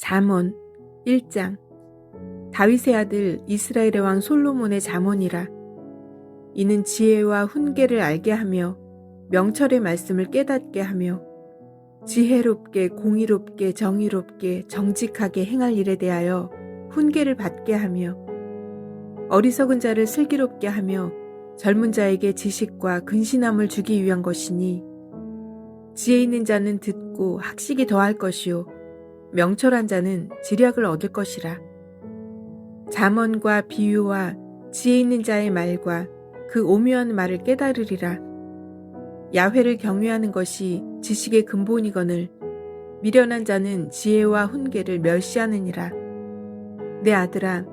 잠언 1장. 다윗의 아들 이스라엘의 왕 솔로몬의 잠언이라. 이는 지혜와 훈계를 알게 하며 명철의 말씀을 깨닫게 하며 지혜롭게 공의롭게 정의롭게 정직하게 행할 일에 대하여 훈계를 받게 하며 어리석은 자를 슬기롭게 하며 젊은 자에게 지식과 근신함을 주기 위한 것이니, 지혜 있는 자는 듣고 학식이 더할 것이요 명철한 자는 지략을 얻을 것이라. 잠언과 비유와 지혜 있는 자의 말과 그 오묘한 말을 깨달으리라. 야훼를 경외하는 것이 지식의 근본이거늘 미련한 자는 지혜와 훈계를 멸시하느니라. 내 아들아,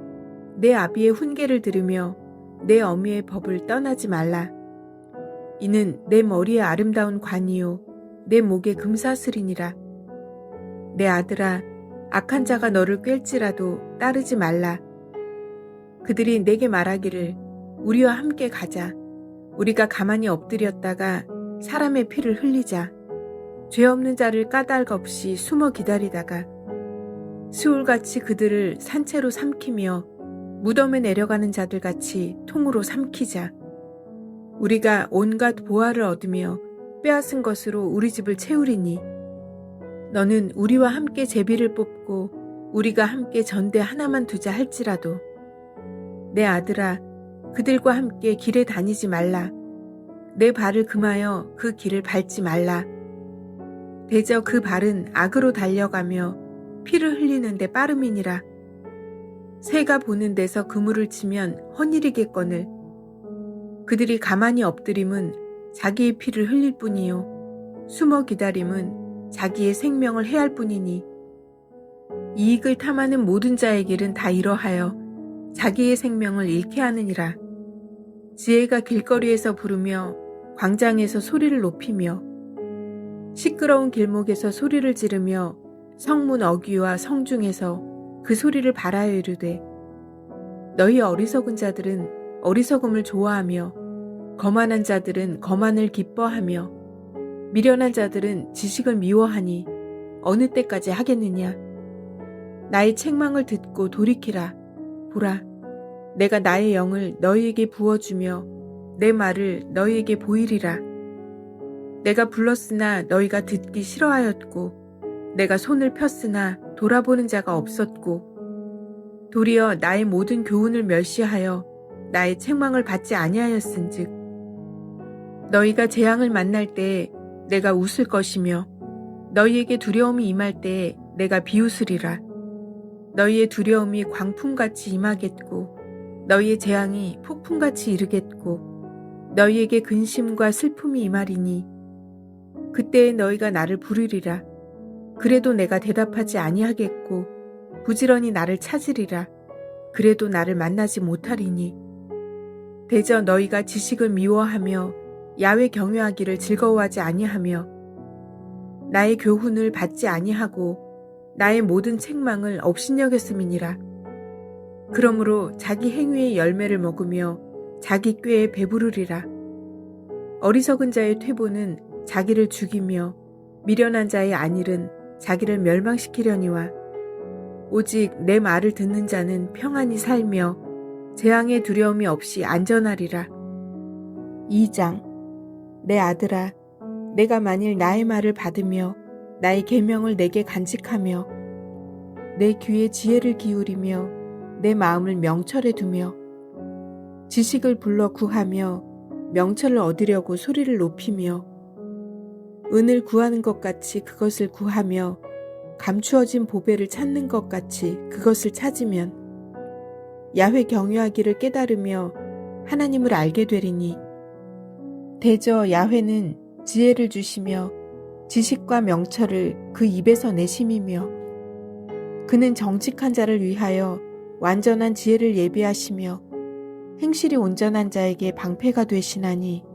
내 아비의 훈계를 들으며 내 어미의 법을 떠나지 말라. 이는 내 머리에 아름다운 관이요 내 목에 금사슬이니라. 내 아들아, 악한 자가 너를 꿰일지라도 따르지 말라. 그들이 내게 말하기를 우리와 함께 가자. 우리가 가만히 엎드렸다가 사람의 피를 흘리자. 죄 없는 자를 까닭 없이 숨어 기다리다가 스울같이 그들을 산채로 삼키며 무덤에 내려가는 자들같이 통으로 삼키자. 우리가 온갖 보화를 얻으며 빼앗은 것으로 우리 집을 채우리니, 너는 우리와 함께 제비를 뽑고 우리가 함께 전대 하나만 두자 할지라도 내 아들아, 그들과 함께 길에 다니지 말라. 내 발을 금하여 그 길을 밟지 말라. 대저 그 발은 악으로 달려가며 피를 흘리는데 빠름이니라. 새가 보는 데서 그물을 치면 헛일이겠거늘 그들이 가만히 엎드림은 자기의 피를 흘릴 뿐이요 숨어 기다림은 자기의 생명을 해할 뿐이니, 이익을 탐하는 모든 자의 길은 다 이러하여 자기의 생명을 잃게 하느니라. 지혜가 길거리에서 부르며 광장에서 소리를 높이며 시끄러운 길목에서 소리를 지르며 성문 어귀와 성중에서 그 소리를 발하여 이르되, 너희 어리석은 자들은 어리석음을 좋아하며 거만한 자들은 거만을 기뻐하며 미련한 자들은 지식을 미워하니 어느 때까지 하겠느냐. 나의 책망을 듣고 돌이키라. 보라, 내가 나의 영을 너희에게 부어주며 내 말을 너희에게 보이리라. 내가 불렀으나 너희가 듣기 싫어하였고 내가 손을 폈으나 돌아보는 자가 없었고, 도리어 나의 모든 교훈을 멸시하여 나의 책망을 받지 아니하였은즉 너희가 재앙을 만날 때에 내가 웃을 것이며 너희에게 두려움이 임할 때에 내가 비웃으리라. 너희의 두려움이 광풍같이 임하겠고 너희의 재앙이 폭풍같이 이르겠고 너희에게 근심과 슬픔이 임하리니, 그때에 너희가 나를 부르리라. 그래도 내가 대답하지 아니하겠고 부지런히 나를 찾으리라. 그래도 나를 만나지 못하리니, 대저 너희가 지식을 미워하며 야훼 경외하기를 즐거워하지 아니하며 나의 교훈을 받지 아니하고 나의 모든 책망을 업신여겼음이니라. 그러므로 자기 행위의 열매를 먹으며 자기 꾀에 배부르리라. 어리석은 자의 퇴보는 자기를 죽이며 미련한 자의 안일은 자기를 멸망시키려니와, 오직 내 말을 듣는 자는 평안히 살며 재앙의 두려움이 없이 안전하리라. 2장. 내 아들아, 내가 만일 나의 말을 받으며 나의 계명을 내게 간직하며 내 귀에 지혜를 기울이며 내 마음을 명철에 두며 지식을 불러 구하며 명철을 얻으려고 소리를 높이며 은을 구하는 것 같이 그것을 구하며 감추어진 보배를 찾는 것 같이 그것을 찾으면 야훼 경외하기를 깨달으며 하나님을 알게 되리니, 대저 야훼는 지혜를 주시며 지식과 명철을 그 입에서 내심이며 그는 정직한 자를 위하여 완전한 지혜를 예비하시며 행실이 온전한 자에게 방패가 되시나니,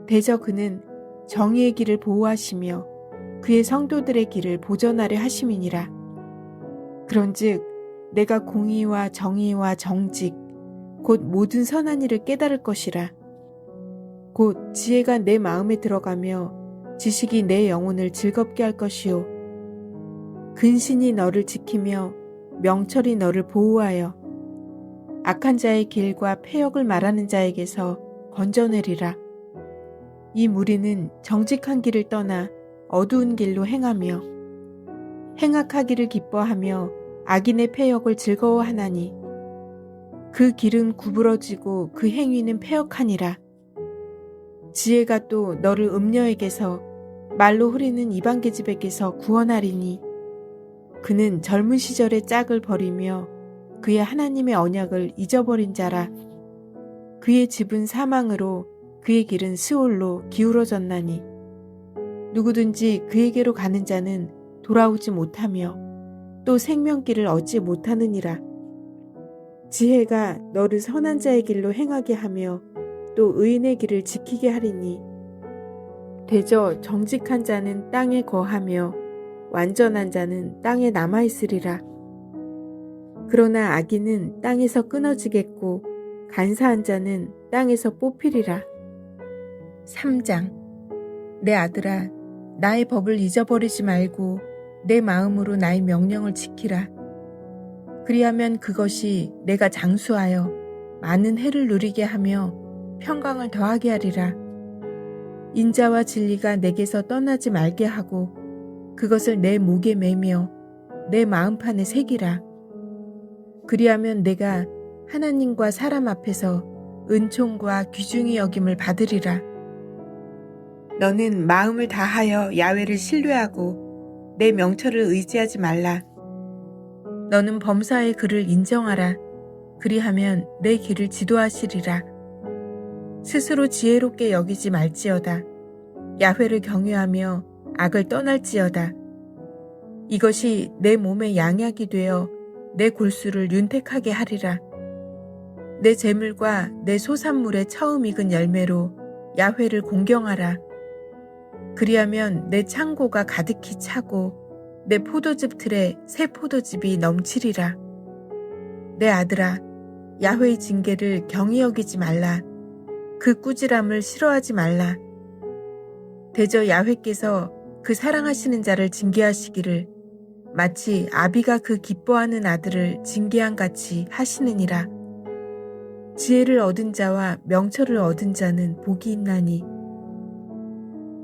대저 그는 정의의 길을 보호하시며 그의 성도들의 길을 보전하려 하심이니라. 그런즉 내가 공의와 정의와 정직 곧 모든 선한 일을 깨달을 것이라. 곧 지혜가 내 마음에 들어가며 지식이 내 영혼을 즐겁게 할 것이요 근신이 너를 지키며 명철이 너를 보호하여 악한 자의 길과 패역을 말하는 자에게서 건져내리라. 이 무리는 정직한 길을 떠나 어두운 길로 행하며 행악하기를 기뻐하며 악인의 패역을 즐거워하나니 그 길은 구부러지고 그 행위는 패역하니라. 지혜가 또 너를 음녀에게서 말로 흐리는 이방계집에게서 구원하리니 그는 젊은 시절의 짝을 버리며 그의 하나님의 언약을 잊어버린 자라. 그의 집은 사망으로 그의 길은 스올로 기울어졌나니 누구든지 그에게로 가는 자는 돌아오지 못하며 또 생명길을 얻지 못하느니라. 지혜가 너를 선한 자의 길로 행하게 하며 또 의인의 길을 지키게 하리니 대저 정직한 자는 땅에 거하며 완전한 자는 땅에 남아있으리라. 그러나 악인은 땅에서 끊어지겠고 간사한 자는 땅에서 뽑히리라. 3장. 내 아들아, 나의 법을 잊어버리지 말고 내 마음으로 나의 명령을 지키라. 그리하면 그것이 내가 장수하여 많은 해를 누리게 하며 평강을 더하게 하리라. 인자와 진리가 내게서 떠나지 말게 하고 그것을 내 목에 매며 내 마음판에 새기라. 그리하면 내가 하나님과 사람 앞에서 은총과 귀중히 여김을 받으리라. 너는 마음을 다하여 야훼를 신뢰하고 내 명철을 의지하지 말라. 너는 범사의 그를 인정하라. 그리하면 내 길을 지도하시리라. 스스로 지혜롭게 여기지 말지어다. 야훼를 경외하며 악을 떠날지어다. 이것이 내 몸의 양약이 되어 내 골수를 윤택하게 하리라. 내 재물과 내 소산물의 처음 익은 열매로 야훼를 공경하라. 그리하면 내 창고가 가득히 차고 내 포도즙 틀에 새 포도즙이 넘치리라. 내 아들아, 야훼의 징계를 경히 여기지 말라. 그 꾸지람을 싫어하지 말라. 대저 야훼께서 그 사랑하시는 자를 징계하시기를 마치 아비가 그 기뻐하는 아들을 징계한 같이 하시느니라. 지혜를 얻은 자와 명철을 얻은 자는 복이 있나니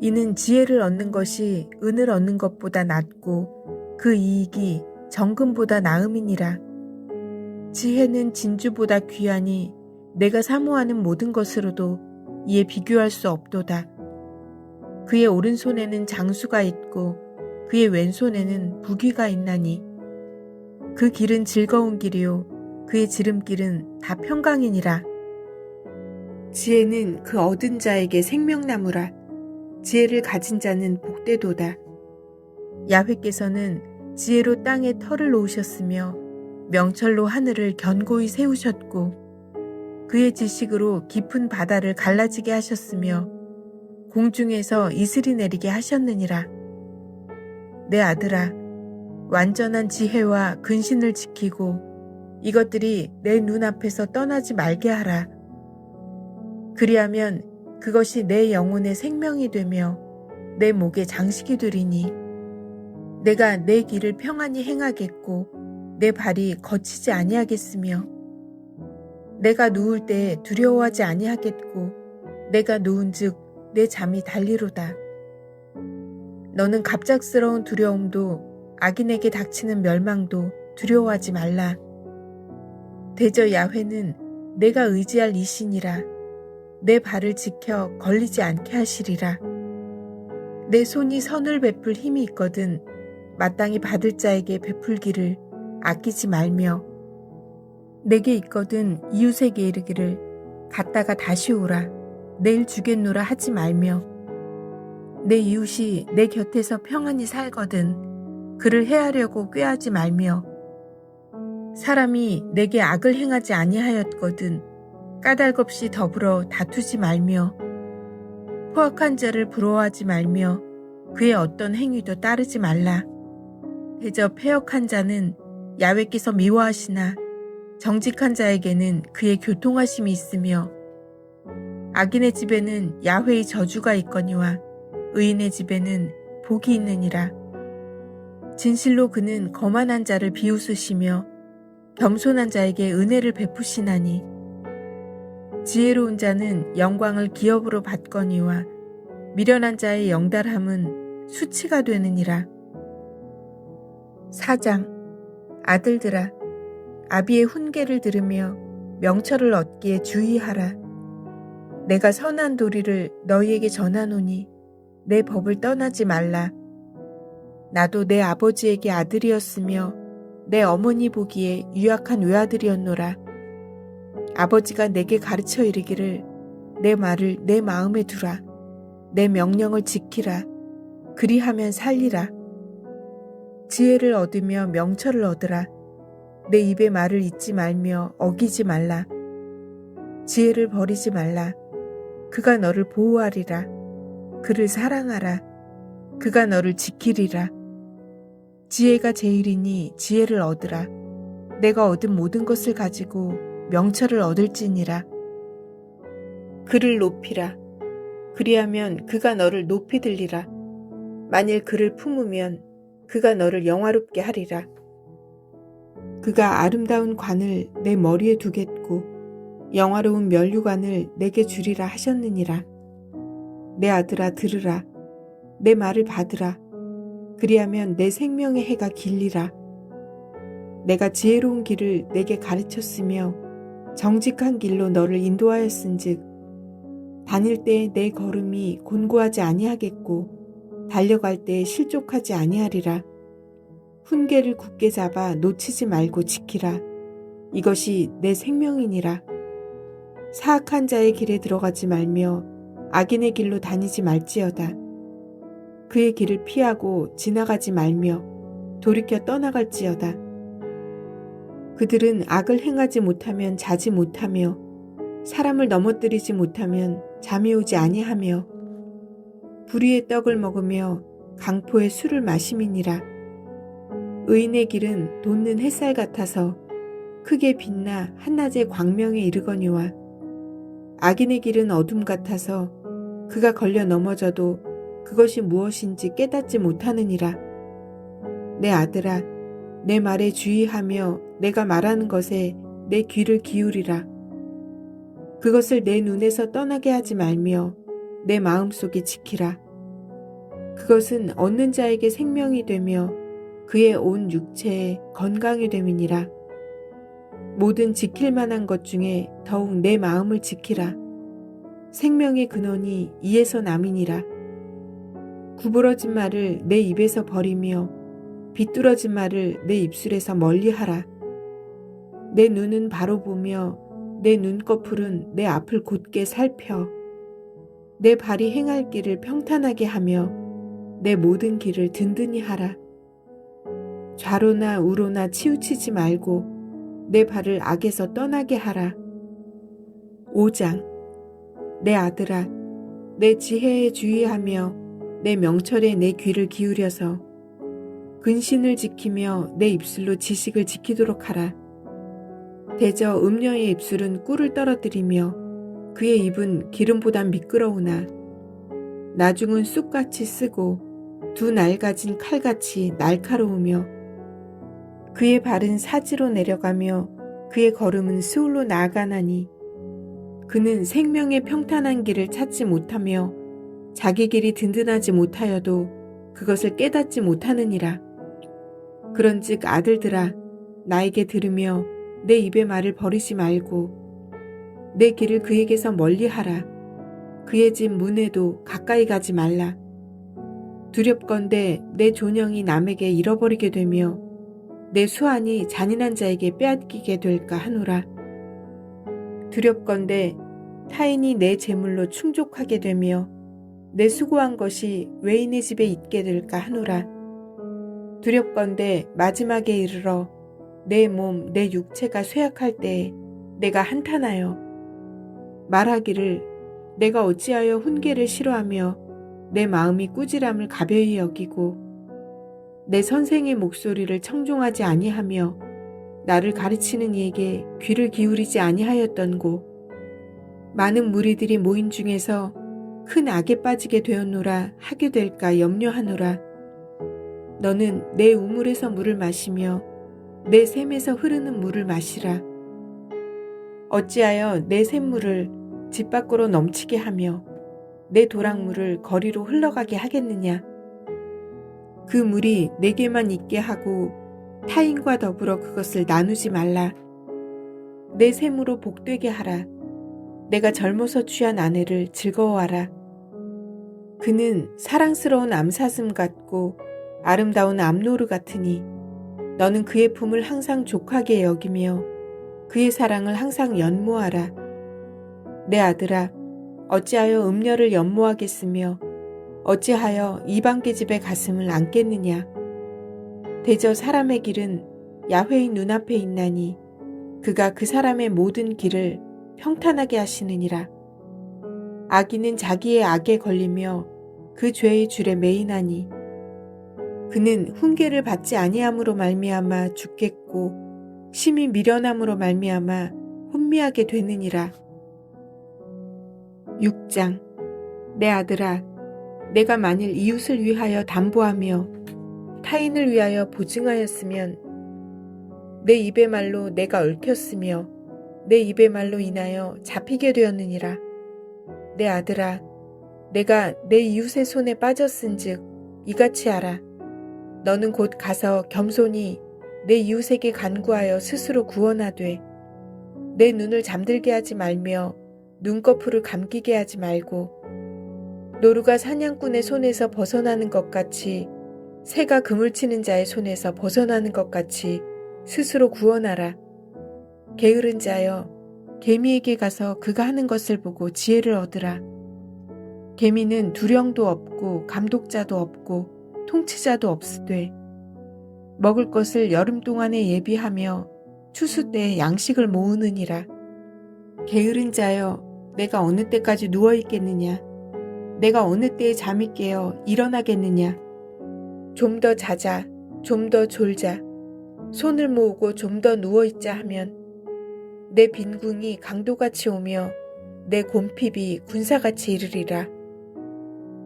이는 지혜를 얻는 것이 은을 얻는 것보다 낫고 그 이익이 정금보다 나음이니라. 지혜는 진주보다 귀하니 내가 사모하는 모든 것으로도 이에 비교할 수 없도다. 그의 오른손에는 장수가 있고 그의 왼손에는 부귀가 있나니 그 길은 즐거운 길이요 그의 지름길은 다 평강이니라. 지혜는 그 얻은 자에게 생명나무라. 지혜를 가진 자는 복되도다. 야훼께서는 지혜로 땅에 터를 놓으셨으며 명철로 하늘을 견고히 세우셨고 그의 지식으로 깊은 바다를 갈라지게 하셨으며 공중에서 이슬이 내리게 하셨느니라. 내 아들아, 완전한 지혜와 근신을 지키고 이것들이 내 눈앞에서 떠나지 말게 하라. 그리하면 그것이 내 영혼의 생명이 되며 내 목의 장식이 되리니 내가 내 길을 평안히 행하겠고 내 발이 거치지 아니하겠으며 내가 누울 때에 두려워하지 아니하겠고 내가 누운즉 내 잠이 달리로다. 너는 갑작스러운 두려움도 악인에게 닥치는 멸망도 두려워하지 말라. 대저 야훼는 내가 의지할 이신이라. 내 발을 지켜 걸리지 않게 하시리라. 내 손이 선을 베풀 힘이 있거든 마땅히 받을 자에게 베풀기를 아끼지 말며 내게 있거든 이웃에게 이르기를 갔다가 다시 오라. 내일 주겠노라 하지 말며 내 이웃이 내 곁에서 평안히 살거든 그를 해하려고 꾀하지 말며 사람이 내게 악을 행하지 아니하였거든 까닭없이 더불어 다투지 말며 포악한 자를 부러워하지 말며 그의 어떤 행위도 따르지 말라. 대저 패역한 자는 야훼께서 미워하시나 정직한 자에게는 그의 교통하심이 있으며 악인의 집에는 야훼의 저주가 있거니와 의인의 집에는 복이 있느니라. 진실로 그는 거만한 자를 비웃으시며 겸손한 자에게 은혜를 베푸시나니 지혜로운 자는 영광을 기업으로 받거니와 미련한 자의 영달함은 수치가 되느니라. 4장. 아들들아, 아비의 훈계를 들으며 명철을 얻기에 주의하라. 내가 선한 도리를 너희에게 전하노니 내 법을 떠나지 말라. 나도 내 아버지에게 아들이었으며 내 어머니 보기에 유약한 외아들이었노라. 아버지가 내게 가르쳐 이르기를 내 말을 내 마음에 두라. 내 명령을 지키라. 그리하면 살리라. 지혜를 얻으며 명철을 얻으라. 내 입의 말을 잊지 말며 어기지 말라. 지혜를 버리지 말라. 그가 너를 보호하리라. 그를 사랑하라. 그가 너를 지키리라. 지혜가 제일이니 지혜를 얻으라. 내가 얻은 모든 것을 가지고 명철을 얻을지니라. 그를 높이라. 그리하면 그가 너를 높이 들리라. 만일 그를 품으면 그가 너를 영화롭게 하리라. 그가 아름다운 관을 내 머리에 두겠고 영화로운 면류관을 내게 주리라 하셨느니라. 내 아들아 들으라. 내 말을 받으라. 그리하면 내 생명의 해가 길리라. 내가 지혜로운 길을 내게 가르쳤으며 정직한 길로 너를 인도하였은즉 다닐 때에 내 걸음이 곤고하지 아니하겠고 달려갈 때에 실족하지 아니하리라. 훈계를 굳게 잡아 놓치지 말고 지키라. 이것이 내 생명이니라. 사악한 자의 길에 들어가지 말며 악인의 길로 다니지 말지어다. 그의 길을 피하고 지나가지 말며 돌이켜 떠나갈지어다. 그들은 악을 행하지 못하면 자지 못하며 사람을 넘어뜨리지 못하면 잠이 오지 아니하며 불의의 떡을 먹으며 강포의 술을 마심이니라. 의인의 길은 돋는 햇살 같아서 크게 빛나 한낮의 광명에 이르거니와 악인의 길은 어둠 같아서 그가 걸려 넘어져도 그것이 무엇인지 깨닫지 못하느니라. 내 아들아, 내 말에 주의하며 내가 말하는 것에 내 귀를 기울이라. 그것을 내 눈에서 떠나게 하지 말며 내 마음속에 지키라. 그것은 얻는 자에게 생명이 되며 그의 온 육체에 건강이 됨이니라. 모든 지킬 만한 것 중에 더욱 내 마음을 지키라. 생명의 근원이 이에서 남이니라. 구부러진 말을 내 입에서 버리며 비뚤어진 말을 내 입술에서 멀리하라. 내 눈은 바로 보며 내 눈꺼풀은 내 앞을 곧게 살펴 내 발이 행할 길을 평탄하게 하며 내 모든 길을 든든히 하라. 좌로나 우로나 치우치지 말고 내 발을 악에서 떠나게 하라. 5장. 내 아들아, 내 지혜에 주의하며 내 명철에 내 귀를 기울여서 근신을 지키며 내 입술로 지식을 지키도록 하라. 대저 음녀의 입술은 꿀을 떨어뜨리며 그의 입은 기름보다 미끄러우나 나중은 쑥같이 쓰고 두 날가진 칼같이 날카로우며 그의 발은 사지로 내려가며 그의 걸음은 스올로 나아가나니 그는 생명의 평탄한 길을 찾지 못하며 자기 길이 든든하지 못하여도 그것을 깨닫지 못하느니라. 그런즉 아들들아, 나에게 들으며 내 입의 말을 버리지 말고 내 길을 그에게서 멀리하라. 그의 집 문에도 가까이 가지 말라. 두렵건대 내 존영이 남에게 잃어버리게 되며 내 수완이 잔인한 자에게 빼앗기게 될까 하노라. 두렵건대 타인이 내 재물로 충족하게 되며 내 수고한 것이 외인의 집에 있게 될까 하노라. 두렵건대 마지막에 이르러 내 몸, 내 육체가 쇠약할 때에 내가 한탄하여 말하기를 내가 어찌하여 훈계를 싫어하며 내 마음이 꾸지람을 가벼이 여기고 내 선생의 목소리를 청종하지 아니하며 나를 가르치는 이에게 귀를 기울이지 아니하였던고. 많은 무리들이 모인 중에서 큰 악에 빠지게 되었노라 하게 될까 염려하노라. 너는 내 우물에서 물을 마시며 내 샘에서 흐르는 물을 마시라. 어찌하여 내 샘물을 집 밖으로 넘치게 하며 내 도랑물을 거리로 흘러가게 하겠느냐. 그 물이 내게만 있게 하고 타인과 더불어 그것을 나누지 말라. 내 샘으로 복되게 하라. 내가 젊어서 취한 아내를 즐거워하라. 그는 사랑스러운 암사슴 같고 아름다운 암노루 같으니 너는 그의 품을 항상 족하게 여기며 그의 사랑을 항상 연모하라. 내 아들아, 어찌하여 음녀를 연모하겠으며 어찌하여 이방 계집의 가슴을 안겠느냐. 대저 사람의 길은 야훼의 눈앞에 있나니 그가 그 사람의 모든 길을 평탄하게 하시느니라. 악인은 자기의 악에 걸리며 그 죄의 줄에 매이나니 그는 훈계를 받지 아니함으로 말미암아 죽겠고 심히 미련함으로 말미암아 혼미하게 되느니라. 6장. 내 아들아, 내가 만일 이웃을 위하여 담보하며 타인을 위하여 보증하였으면 내 입의 말로 내가 얽혔으며 내 입의 말로 인하여 잡히게 되었느니라. 내 아들아, 내가 내 이웃의 손에 빠졌은즉 이같이 하라. 너는 곧 가서 겸손히 내 이웃에게 간구하여 스스로 구원하되 내 눈을 잠들게 하지 말며 눈꺼풀을 감기게 하지 말고 노루가 사냥꾼의 손에서 벗어나는 것 같이 새가 그물 치는 자의 손에서 벗어나는 것 같이 스스로 구원하라. 게으른 자여, 개미에게 가서 그가 하는 것을 보고 지혜를 얻으라. 개미는 두령도 없고 감독자도 없고 통치자도 없으되 먹을 것을 여름 동안에 예비하며 추수 때에 양식을 모으느니라. 게으른 자여, 내가 어느 때까지 누워 있겠느냐. 내가 어느 때에 잠이 깨어 일어나겠느냐. 좀 더 자자, 좀 더 졸자, 손을 모으고 좀 더 누워있자 하면 내 빈궁이 강도같이 오며 내 곰핍이 군사같이 이르리라.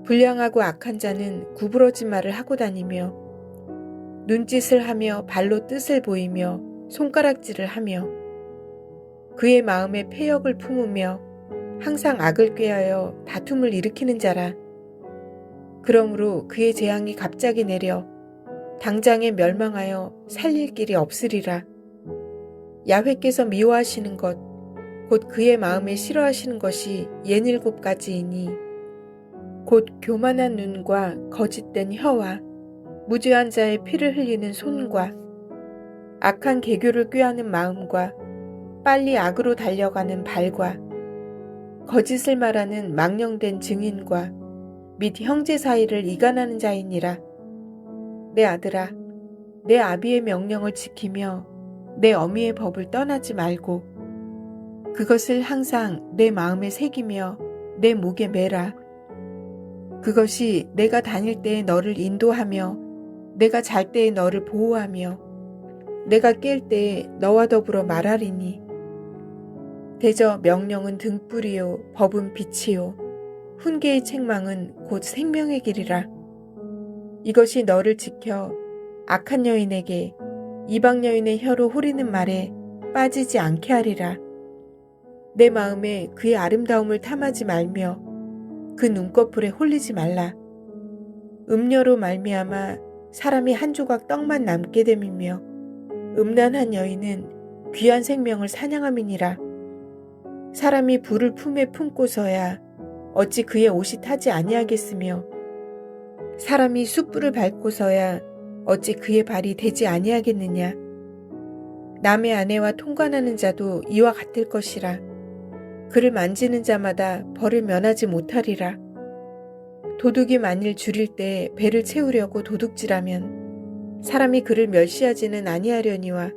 불량하고 악한 자는 구부러진 말을 하고 다니며 눈짓을 하며 발로 뜻을 보이며 손가락질을 하며 그의 마음에 패역을 품으며 항상 악을 꾀하여 다툼을 일으키는 자라. 그러므로 그의 재앙이 갑자기 내려 당장에 멸망하여 살릴 길이 없으리라. 야훼께서 미워하시는 것, 곧 그의 마음에 싫어하시는 것이 67가지이니 곧 교만한 눈과 거짓된 혀와 무죄한 자의 피를 흘리는 손과 악한 계교를 꾀하는 마음과 빨리 악으로 달려가는 발과 거짓을 말하는 망령된 증인과 및 형제 사이를 이간하는 자이니라. 내 아들아, 내 아비의 명령을 지키며 내 어미의 법을 떠나지 말고 그것을 항상 내 마음에 새기며 내 목에 매라. 그것이 내가 다닐 때에 너를 인도하며 내가 잘 때에 너를 보호하며 내가 깰 때에 너와 더불어 말하리니 대저 명령은 등불이요 법은 빛이요 훈계의 책망은 곧 생명의 길이라. 이것이 너를 지켜 악한 여인에게 이방 여인의 혀로 호리는 말에 빠지지 않게 하리라. 내 마음에 그의 아름다움을 탐하지 말며 그 눈꺼풀에 홀리지 말라. 음녀로 말미암아 사람이 한 조각 떡만 남게 됨이며 음란한 여인은 귀한 생명을 사냥함이니라. 사람이 불을 품에 품고서야 어찌 그의 옷이 타지 아니하겠으며 사람이 숯불을 밟고서야 어찌 그의 발이 되지 아니하겠느냐. 남의 아내와 통관하는 자도 이와 같을 것이라. 그를 만지는 자마다 벌을 면하지 못하리라. 도둑이 만일 줄일 때 배를 채우려고 도둑질하면 사람이 그를 멸시하지는 아니하려니와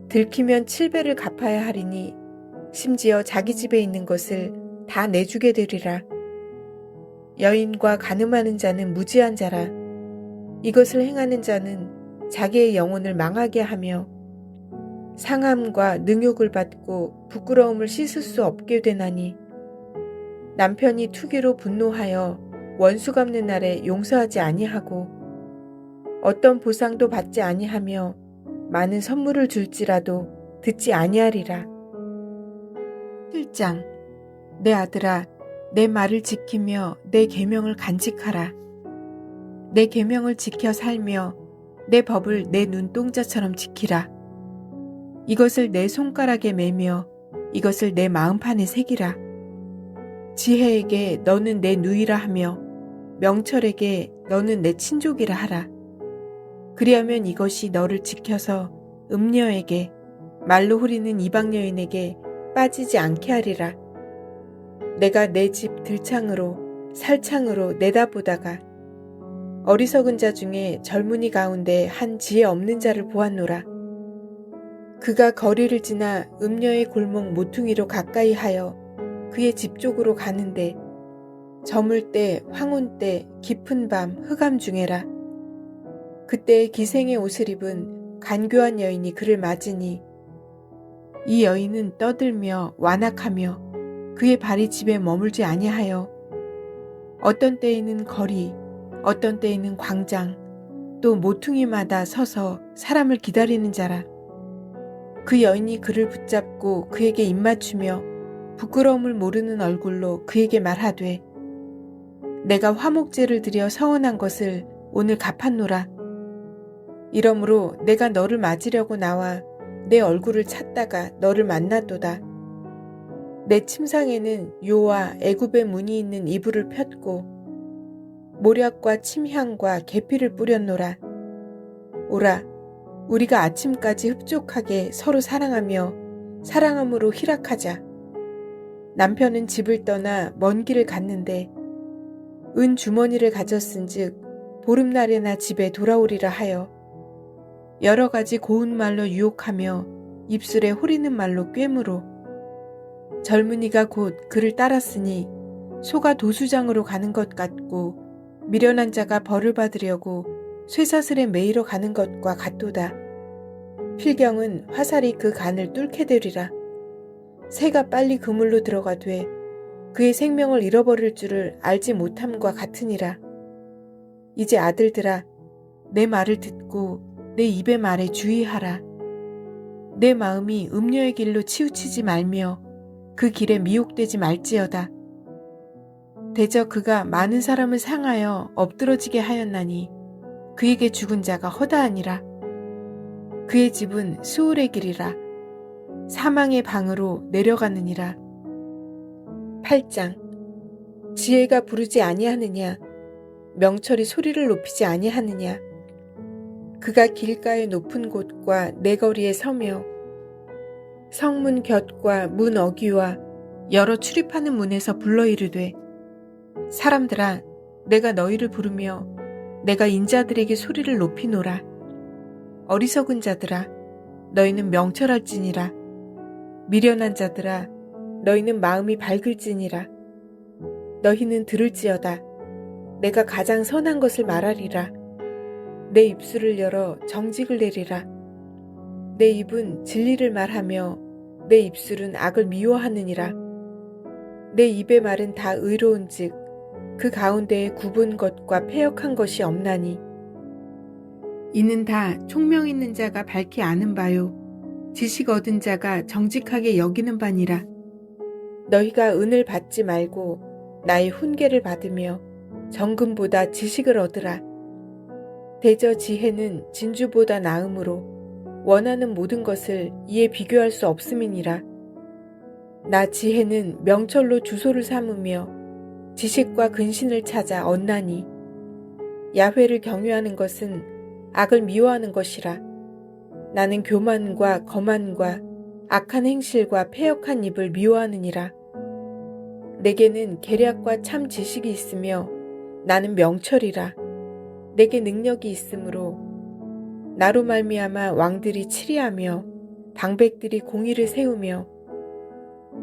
들키면 7배를 갚아야 하리니 심지어 자기 집에 있는 것을 다 내주게 되리라. 여인과 간음하는 자는 무지한 자라. 이것을 행하는 자는 자기의 영혼을 망하게 하며 상함과 능욕을 받고 부끄러움을 씻을 수 없게 되나니 남편이 투기로 분노하여 원수 갚는 날에 용서하지 아니하고 어떤 보상도 받지 아니하며 많은 선물을 줄지라도 듣지 아니하리라. 7장. 내 아들아, 내 말을 지키며 내 계명을 간직하라. 내 계명을 지켜 살며 내 법을 내 눈동자처럼 지키라. 이것을 내 손가락에 매며 이것을 내 마음판에 새기라. 지혜에게 너는 내 누이라 하며 명철에게 너는 내 친족이라 하라. 그리하면 이것이 너를 지켜서 음녀에게 말로 후리는 이방 여인에게 빠지지 않게 하리라. 내가 내 집 들창으로 살창으로 내다보다가 어리석은 자 중에 젊은이 가운데 한 지혜 없는 자를 보았노라. 그가 거리를 지나 음녀의 골목 모퉁이로 가까이 하여 그의 집 쪽으로 가는데 저물 때 황혼 때 깊은 밤 흑암 중에라. 그때 기생의 옷을 입은 간교한 여인이 그를 맞으니 이 여인은 떠들며 완악하며 그의 발이 집에 머물지 아니하여 어떤 때에는 거리, 어떤 때에는 광장, 또 모퉁이마다 서서 사람을 기다리는 자라. 그 여인이 그를 붙잡고 그에게 입맞추며 부끄러움을 모르는 얼굴로 그에게 말하되 내가 화목제를 드려 서원한 것을 오늘 갚았노라. 이러므로 내가 너를 맞으려고 나와 내 얼굴을 찾다가 너를 만났도다. 내 침상에는 요와 애굽의 문이 있는 이불을 폈고 모략과 침향과 계피를 뿌렸노라. 오라, 우리가 아침까지 흡족하게 서로 사랑하며 사랑함으로 희락하자. 남편은 집을 떠나 먼 길을 갔는데 은 주머니를 가졌은즉 보름날에나 집에 돌아오리라 하여 여러 가지 고운 말로 유혹하며 입술에 호리는 말로 꿰물어 젊은이가 곧 그를 따랐으니 소가 도수장으로 가는 것 같고 미련한 자가 벌을 받으려고 쇠사슬에 매이러 가는 것과 같도다. 필경은 화살이 그 간을 뚫게 되리라. 새가 빨리 그물로 들어가되 그의 생명을 잃어버릴 줄을 알지 못함과 같으니라. 이제 아들들아, 내 말을 듣고 내 입의 말에 주의하라. 내 마음이 음녀의 길로 치우치지 말며 그 길에 미혹되지 말지어다. 대저 그가 많은 사람을 상하여 엎드러지게 하였나니 그에게 죽은 자가 허다하니라. 그의 집은 수울의 길이라. 사망의 방으로 내려가느니라. 8장. 지혜가 부르지 아니하느냐? 명철이 소리를 높이지 아니하느냐? 그가 길가의 높은 곳과 내거리에 서며 성문 곁과 문 어귀와 여러 출입하는 문에서 불러 이르되 사람들아, 내가 너희를 부르며 내가 인자들에게 소리를 높이노라. 어리석은 자들아, 너희는 명철할지니라. 미련한 자들아, 너희는 마음이 밝을지니라. 너희는 들을지어다. 내가 가장 선한 것을 말하리라. 내 입술을 열어 정직을 내리라. 내 입은 진리를 말하며 내 입술은 악을 미워하느니라. 내 입의 말은 다 의로운즉 그 가운데에 굽은 것과 패역한 것이 없나니 이는 다 총명 있는 자가 밝히 아는 바요 지식 얻은 자가 정직하게 여기는 바니라. 너희가 은을 받지 말고 나의 훈계를 받으며 정금보다 지식을 얻으라. 대저 지혜는 진주보다 나음으로 원하는 모든 것을 이에 비교할 수 없음이니라. 나 지혜는 명철로 주소를 삼으며 지식과 근신을 찾아 얻나니 야훼를 경외하는 것은 악을 미워하는 것이라. 나는 교만과 거만과 악한 행실과 패역한 입을 미워하느니라. 내게는 계략과 참 지식이 있으며 나는 명철이라. 내게 능력이 있으므로 나로 말미암아 왕들이 치리하며 방백들이 공의를 세우며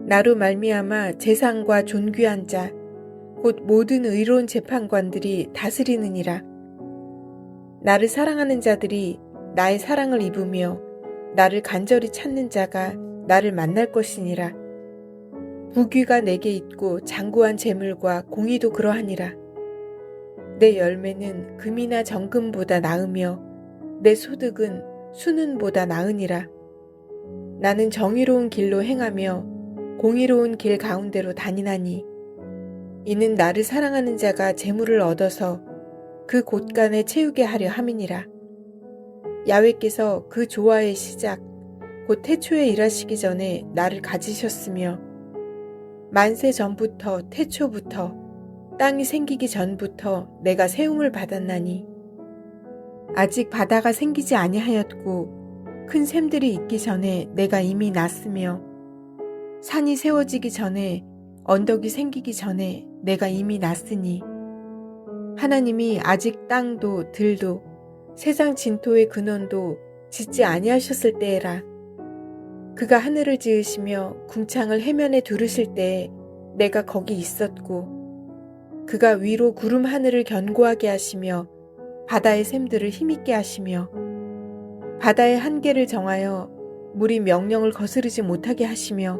나로 말미암아 재상과 존귀한 자 곧 모든 의로운 재판관들이 다스리느니라. 나를 사랑하는 자들이 나의 사랑을 입으며 나를 간절히 찾는 자가 나를 만날 것이니라. 부귀가 내게 있고 장구한 재물과 공의도 그러하니라. 내 열매는 금이나 정금보다 나으며 내 소득은 수는보다 나으니라. 나는 정의로운 길로 행하며 공의로운 길 가운데로 다니나니 이는 나를 사랑하는 자가 재물을 얻어서 그 곳간에 채우게 하려 함이니라. 야훼께서 그 조화의 시작 곧 태초에 일하시기 전에 나를 가지셨으며 만세 전부터 태초부터 땅이 생기기 전부터 내가 세움을 받았나니 아직 바다가 생기지 아니하였고 큰 샘들이 있기 전에 내가 이미 났으며 산이 세워지기 전에 언덕이 생기기 전에 내가 이미 났으니 하나님이 아직 땅도 들도 세상 진토의 근원도 짓지 아니하셨을 때에라. 그가 하늘을 지으시며 궁창을 해면에 두르실 때에 내가 거기 있었고 그가 위로 구름 하늘을 견고하게 하시며 바다의 샘들을 힘있게 하시며 바다의 한계를 정하여 물이 명령을 거스르지 못하게 하시며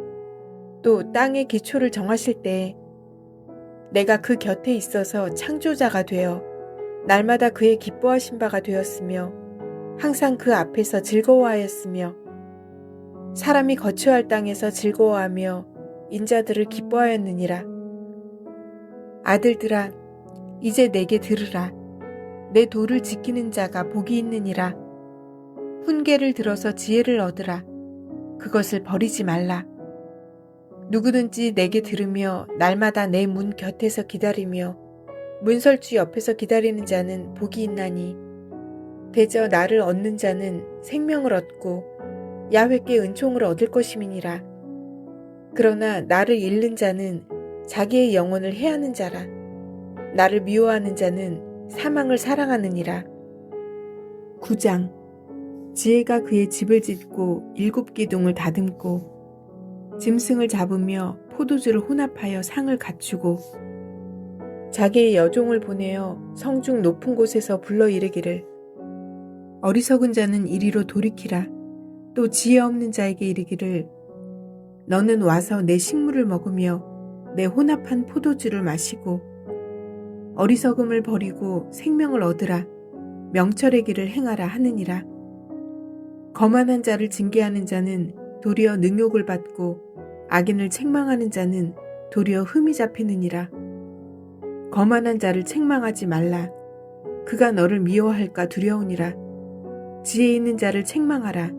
또 땅의 기초를 정하실 때에 내가 그 곁에 있어서 창조자가 되어 날마다 그의 기뻐하신 바가 되었으며 항상 그 앞에서 즐거워하였으며 사람이 거처할 땅에서 즐거워하며 인자들을 기뻐하였느니라. 아들들아, 이제 내게 들으라. 내 도를 지키는 자가 복이 있느니라. 훈계를 들어서 지혜를 얻으라. 그것을 버리지 말라. 누구든지 내게 들으며 날마다 내 문 곁에서 기다리며 문설주 옆에서 기다리는 자는 복이 있나니 대저 나를 얻는 자는 생명을 얻고 야훼께 은총을 얻을 것임이니라. 그러나 나를 잃는 자는 자기의 영혼을 해하는 자라. 나를 미워하는 자는 사망을 사랑하느니라. 9장. 지혜가 그의 집을 짓고 7기둥을 다듬고 짐승을 잡으며 포도주를 혼합하여 상을 갖추고 자기의 여종을 보내어 성중 높은 곳에서 불러 이르기를 어리석은 자는 이리로 돌이키라. 또 지혜 없는 자에게 이르기를 너는 와서 내 식물을 먹으며 내 혼합한 포도주를 마시고 어리석음을 버리고 생명을 얻으라. 명철의 길을 행하라 하느니라. 거만한 자를 징계하는 자는 도리어 능욕을 받고 악인을 책망하는 자는 도리어 흠이 잡히느니라. 거만한 자를 책망하지 말라. 그가 너를 미워할까 두려우니라. 지혜 있는 자를 책망하라.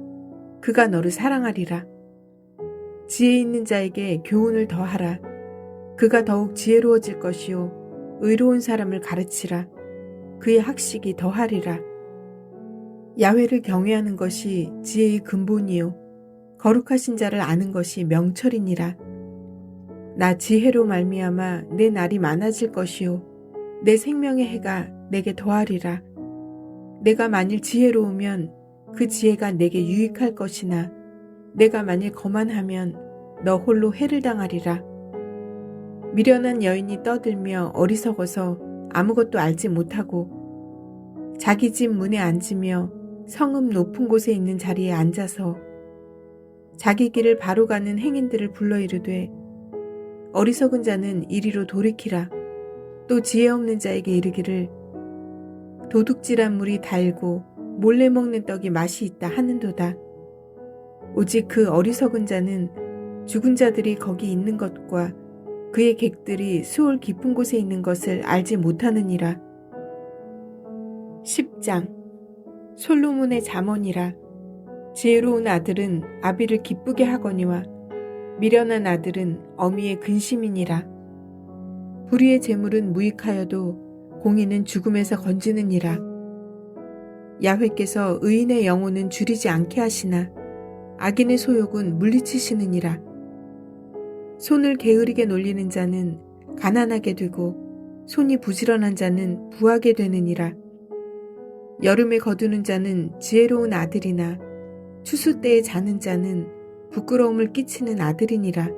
그가 너를 사랑하리라. 지혜 있는 자에게 교훈을 더하라. 그가 더욱 지혜로워질 것이요 의로운 사람을 가르치라. 그의 학식이 더하리라. 야훼를 경외하는 것이 지혜의 근본이요 거룩하신 자를 아는 것이 명철이니라. 나 지혜로 말미암아 내 날이 많아질 것이요 내 생명의 해가 내게 더하리라. 내가 만일 지혜로우면 그 지혜가 내게 유익할 것이나 내가 만일 거만하면 너 홀로 해를 당하리라. 미련한 여인이 떠들며 어리석어서 아무것도 알지 못하고 자기 집 문에 앉으며 성읍 높은 곳에 있는 자리에 앉아서 자기 길을 바로 가는 행인들을 불러 이르되 어리석은 자는 이리로 돌이키라. 또 지혜 없는 자에게 이르기를 도둑질한 물이 달고 몰래 먹는 떡이 맛이 있다 하는도다. 오직 그 어리석은 자는 죽은 자들이 거기 있는 것과 그의 객들이 수올 깊은 곳에 있는 것을 알지 못하느니라. 10장. 솔로몬의 잠언이라. 지혜로운 아들은 아비를 기쁘게 하거니와 미련한 아들은 어미의 근심이니라. 불의의 재물은 무익하여도 공의는 죽음에서 건지느니라. 야훼께서 의인의 영혼은 줄이지 않게 하시나 악인의 소욕은 물리치시느니라. 손을 게으르게 놀리는 자는 가난하게 되고 손이 부지런한 자는 부하게 되느니라. 여름에 거두는 자는 지혜로운 아들이나 추수 때에 자는 자는 부끄러움을 끼치는 아들이니라.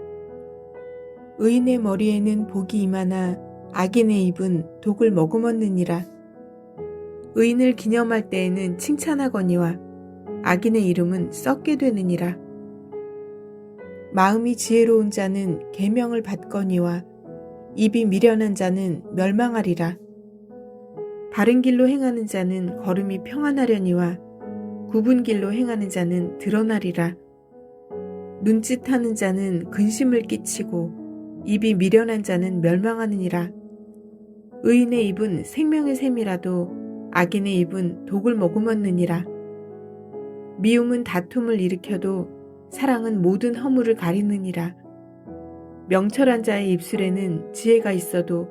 의인의 머리에는 복이 임하나 악인의 입은 독을 머금었느니라. 의인을 기념할 때에는 칭찬하거니와 악인의 이름은 썩게 되느니라. 마음이 지혜로운 자는 계명을 받거니와 입이 미련한 자는 멸망하리라. 바른 길로 행하는 자는 걸음이 평안하려니와 굽은 길로 행하는 자는 드러나리라. 눈짓하는 자는 근심을 끼치고 입이 미련한 자는 멸망하느니라. 의인의 입은 생명의 샘이라도 악인의 입은 독을 머금었느니라. 미움은 다툼을 일으켜도 사랑은 모든 허물을 가리느니라. 명철한 자의 입술에는 지혜가 있어도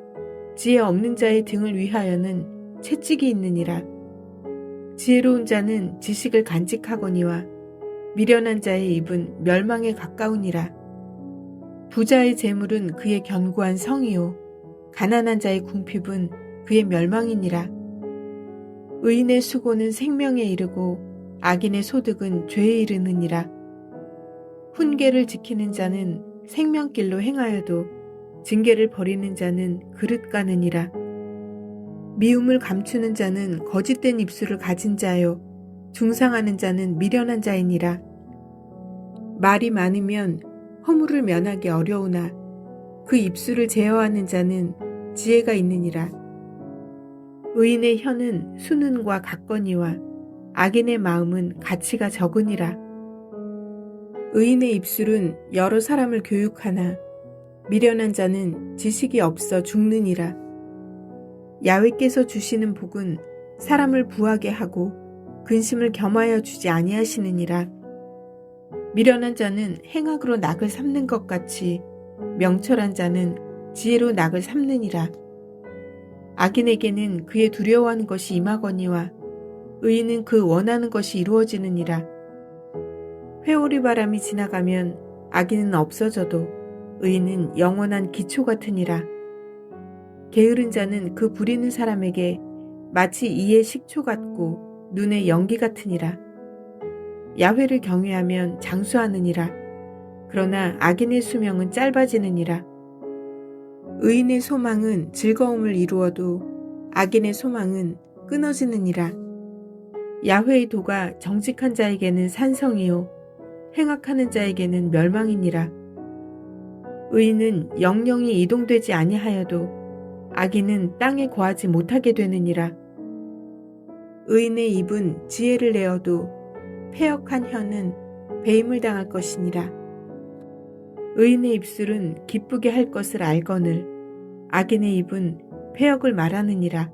지혜 없는 자의 등을 위하여는 채찍이 있느니라. 지혜로운 자는 지식을 간직하거니와 미련한 자의 입은 멸망에 가까우니라. 부자의 재물은 그의 견고한 성이요 가난한 자의 궁핍은 그의 멸망이니라. 의인의 수고는 생명에 이르고 악인의 소득은 죄에 이르느니라. 훈계를 지키는 자는 생명길로 행하여도 징계를 버리는 자는 그릇 가느니라. 미움을 감추는 자는 거짓된 입술을 가진 자요 중상하는 자는 미련한 자이니라. 말이 많으면 허물을 면하기 어려우나 그 입술을 제어하는 자는 지혜가 있느니라. 의인의 혀는 수는과 같거니와 악인의 마음은 가치가 적으니라. 의인의 입술은 여러 사람을 교육하나 미련한 자는 지식이 없어 죽느니라. 야훼께서 주시는 복은 사람을 부하게 하고 근심을 겸하여 주지 아니하시느니라. 미련한 자는 행악으로 낙을 삼는 것 같이 명철한 자는 지혜로 낙을 삼느니라. 악인에게는 그의 두려워하는 것이 임하거니와 의인은 그 원하는 것이 이루어지느니라. 회오리 바람이 지나가면 악인은 없어져도 의인은 영원한 기초 같으니라. 게으른 자는 그 부리는 사람에게 마치 이의 식초 같고 눈의 연기 같으니라. 야훼를 경외하면 장수하느니라. 그러나 악인의 수명은 짧아지느니라. 의인의 소망은 즐거움을 이루어도 악인의 소망은 끊어지느니라. 야훼의 도가 정직한 자에게는 산성이요 행악하는 자에게는 멸망이니라. 의인은 영영이 이동되지 아니하여도 악인은 땅에 거하지 못하게 되느니라. 의인의 입은 지혜를 내어도 패역한 혀는 배임을 당할 것이니라. 의인의 입술은 기쁘게 할 것을 알거늘 악인의 입은 패역을 말하느니라.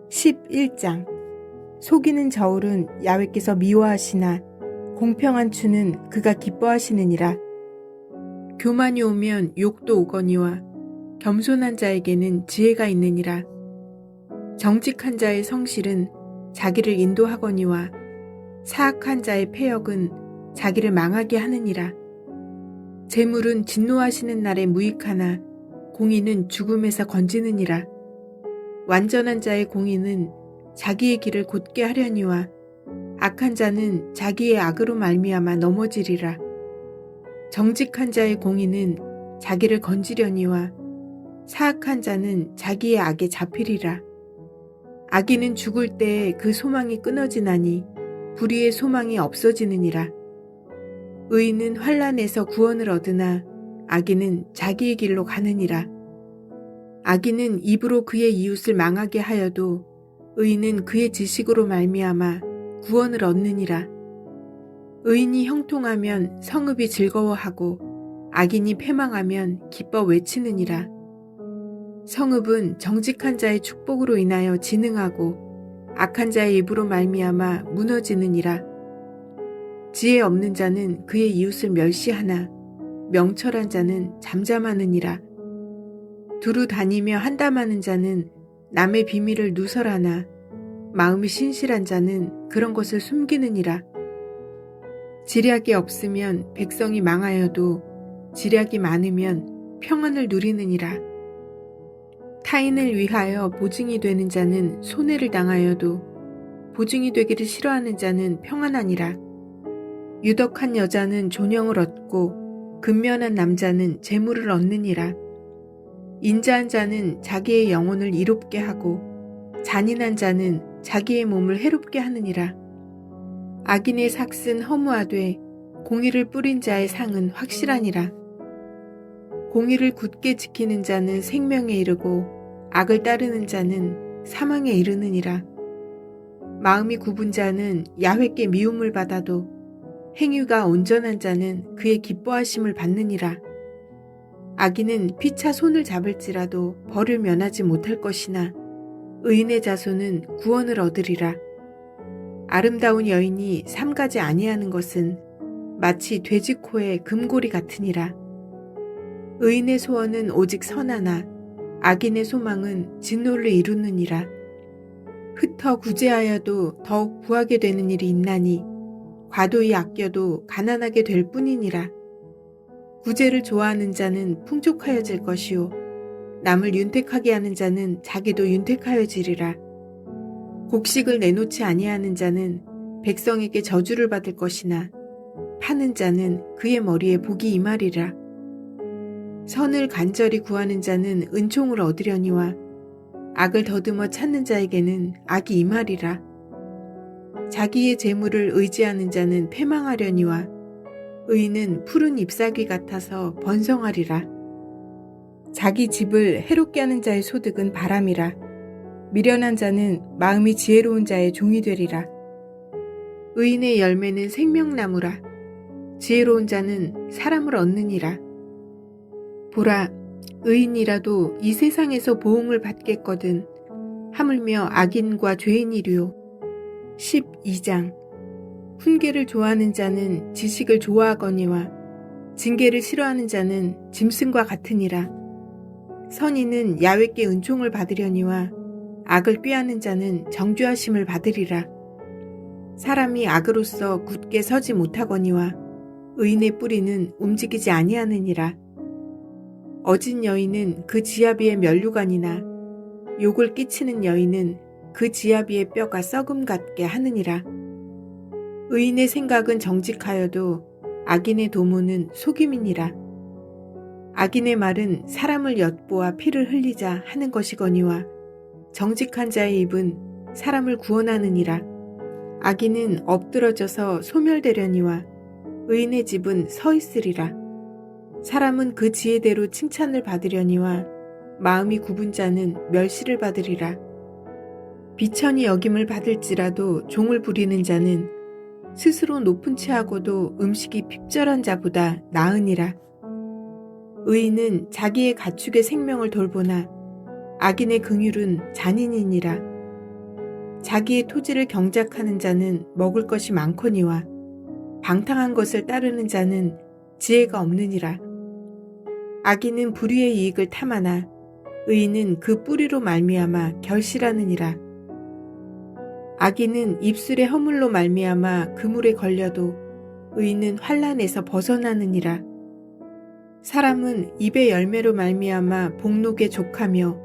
11장. 속이는 저울은 야훼께서 미워하시나 공평한 추는 그가 기뻐하시느니라. 교만이 오면 욕도 오거니와 겸손한 자에게는 지혜가 있느니라. 정직한 자의 성실은 자기를 인도하거니와 사악한 자의 패역은 자기를 망하게 하느니라. 재물은 진노하시는 날에 무익하나 공의는 죽음에서 건지느니라. 완전한 자의 공의는 자기의 길을 곧게 하려니와 악한 자는 자기의 악으로 말미암아 넘어지리라. 정직한 자의 공의는 자기를 건지려니와 사악한 자는 자기의 악에 잡히리라. 악인은 죽을 때에 그 소망이 끊어지나니 불의의 소망이 없어지느니라. 의인은 환난에서 구원을 얻으나 악인은 자기의 길로 가느니라. 악인은 입으로 그의 이웃을 망하게 하여도 의인은 그의 지식으로 말미암아 구원을 얻느니라. 의인이 형통하면 성읍이 즐거워하고 악인이 패망하면 기뻐 외치느니라. 성읍은 정직한 자의 축복으로 인하여 진흥하고 악한 자의 입으로 말미암아 무너지느니라. 지혜 없는 자는 그의 이웃을 멸시하나 명철한 자는 잠잠하느니라. 두루 다니며 한담하는 자는 남의 비밀을 누설하나 마음이 신실한 자는 그런 것을 숨기느니라. 지략이 없으면 백성이 망하여도 지략이 많으면 평안을 누리느니라. 타인을 위하여 보증이 되는 자는 손해를 당하여도 보증이 되기를 싫어하는 자는 평안하니라. 유덕한 여자는 존영을 얻고 근면한 남자는 재물을 얻느니라. 인자한 자는 자기의 영혼을 이롭게 하고 잔인한 자는 자기의 몸을 해롭게 하느니라. 악인의 삭은 허무하되 공의를 뿌린 자의 상은 확실하니라. 공의를 굳게 지키는 자는 생명에 이르고 악을 따르는 자는 사망에 이르느니라. 마음이 굽은 자는 야훼께 미움을 받아도 행위가 온전한 자는 그의 기뻐하심을 받느니라. 악인은 피차 손을 잡을지라도 벌을 면하지 못할 것이나 의인의 자손은 구원을 얻으리라. 아름다운 여인이 삼가지 아니하는 것은 마치 돼지 코의 금고리 같으니라. 의인의 소원은 오직 선하나 악인의 소망은 진노를 이루느니라. 흩어 구제하여도 더욱 구하게 되는 일이 있나니 과도히 아껴도 가난하게 될 뿐이니라. 구제를 좋아하는 자는 풍족하여질 것이요 남을 윤택하게 하는 자는 자기도 윤택하여지리라. 곡식을 내놓지 아니하는 자는 백성에게 저주를 받을 것이나 파는 자는 그의 머리에 복이 임하리라. 선을 간절히 구하는 자는 은총을 얻으려니와 악을 더듬어 찾는 자에게는 악이 임하리라. 자기의 재물을 의지하는 자는 패망하려니와 의인은 푸른 잎사귀 같아서 번성하리라. 자기 집을 해롭게 하는 자의 소득은 바람이라. 미련한 자는 마음이 지혜로운 자의 종이 되리라. 의인의 열매는 생명나무라. 지혜로운 자는 사람을 얻느니라. 보라, 의인이라도 이 세상에서 보응을 받겠거든 하물며 악인과 죄인이리요. 12장. 훈계를 좋아하는 자는 지식을 좋아하거니와 징계를 싫어하는 자는 짐승과 같으니라. 선인은 야훼께 은총을 받으려니와 악을 꾀하는 자는 정죄하심을 받으리라. 사람이 악으로서 굳게 서지 못하거니와 의인의 뿌리는 움직이지 아니하느니라. 어진 여인은 그 지아비의 면류관이나 욕을 끼치는 여인은 그 지아비의 뼈가 썩음 같게 하느니라. 의인의 생각은 정직하여도 악인의 도모는 속임이니라. 악인의 말은 사람을 엿보아 피를 흘리자 하는 것이거니와 정직한 자의 입은 사람을 구원하느니라. 악인은 엎드러져서 소멸되려니와 의인의 집은 서 있으리라. 사람은 그 지혜대로 칭찬을 받으려니와 마음이 굽은 자는 멸시를 받으리라. 비천이 여김을 받을지라도 종을 부리는 자는 스스로 높은 채하고도 음식이 핍절한 자보다 나으니라. 의인은 자기의 가축의 생명을 돌보나 악인의 긍휼은 잔인이니라. 자기의 토지를 경작하는 자는 먹을 것이 많거니와 방탕한 것을 따르는 자는 지혜가 없느니라. 악인은 불의의 이익을 탐하나 의인은 그 뿌리로 말미암아 결실하느니라. 악인은 입술의 허물로 말미암아 그물에 걸려도 의인은 환난에서 벗어나느니라. 사람은 입의 열매로 말미암아 복록에 족하며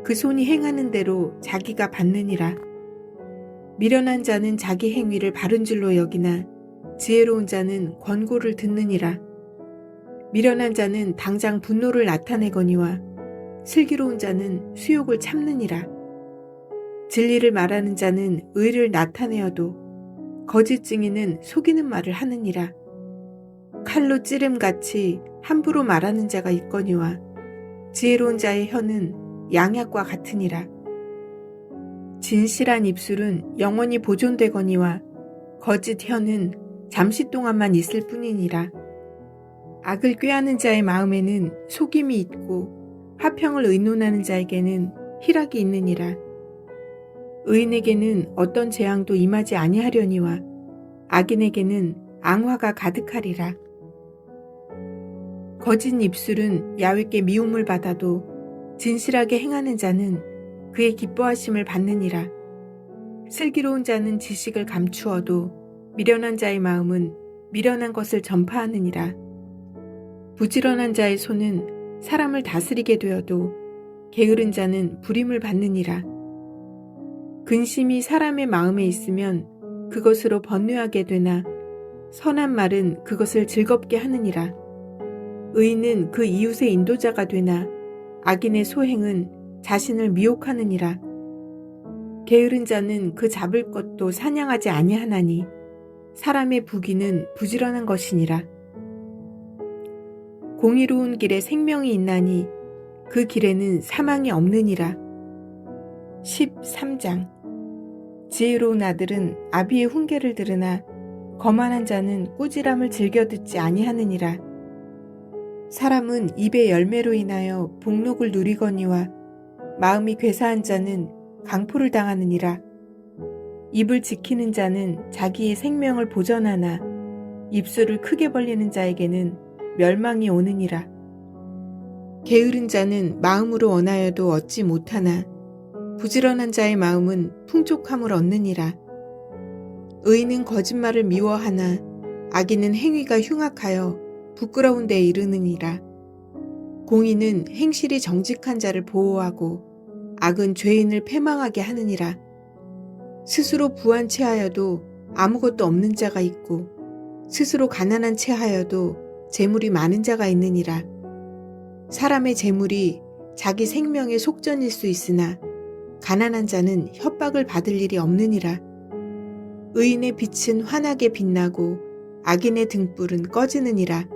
그 손이 행하는 대로 자기가 받느니라. 미련한 자는 자기 행위를 바른 줄로 여기나 지혜로운 자는 권고를 듣느니라. 미련한 자는 당장 분노를 나타내거니와 슬기로운 자는 수욕을 참느니라. 진리를 말하는 자는 의를 나타내어도 거짓 증인은 속이는 말을 하느니라. 칼로 찌름같이 함부로 말하는 자가 있거니와 지혜로운 자의 혀는 양약과 같으니라. 진실한 입술은 영원히 보존되거니와 거짓 혀는 잠시 동안만 있을 뿐이니라. 악을 꾀하는 자의 마음에는 속임이 있고 화평을 의논하는 자에게는 희락이 있느니라. 의인에게는 어떤 재앙도 임하지 아니하려니와 악인에게는 앙화가 가득하리라. 거짓 입술은 야훼께 미움을 받아도 진실하게 행하는 자는 그의 기뻐하심을 받느니라. 슬기로운 자는 지식을 감추어도 미련한 자의 마음은 미련한 것을 전파하느니라. 부지런한 자의 손은 사람을 다스리게 되어도 게으른 자는 불임을 받느니라. 근심이 사람의 마음에 있으면 그것으로 번뇌하게 되나 선한 말은 그것을 즐겁게 하느니라. 의인은 그 이웃의 인도자가 되나 악인의 소행은 자신을 미혹하느니라. 게으른 자는 그 잡을 것도 사냥하지 아니하나니 사람의 부귀는 부지런한 것이니라. 공의로운 길에 생명이 있나니 그 길에는 사망이 없느니라. 13장. 지혜로운 아들은 아비의 훈계를 들으나 거만한 자는 꾸지람을 즐겨 듣지 아니하느니라. 사람은 입의 열매로 인하여 복록을 누리거니와 마음이 괴사한 자는 강포를 당하느니라. 입을 지키는 자는 자기의 생명을 보전하나 입술을 크게 벌리는 자에게는 멸망이 오느니라. 게으른 자는 마음으로 원하여도 얻지 못하나 부지런한 자의 마음은 풍족함을 얻느니라. 의인은 거짓말을 미워하나 악인은 행위가 흉악하여 부끄러운 데에 이르느니라. 공의는 행실이 정직한 자를 보호하고 악은 죄인을 패망하게 하느니라. 스스로 부한 채하여도 아무것도 없는 자가 있고 스스로 가난한 채하여도 재물이 많은 자가 있느니라. 사람의 재물이 자기 생명의 속전일 수 있으나 가난한 자는 협박을 받을 일이 없느니라. 의인의 빛은 환하게 빛나고 악인의 등불은 꺼지느니라.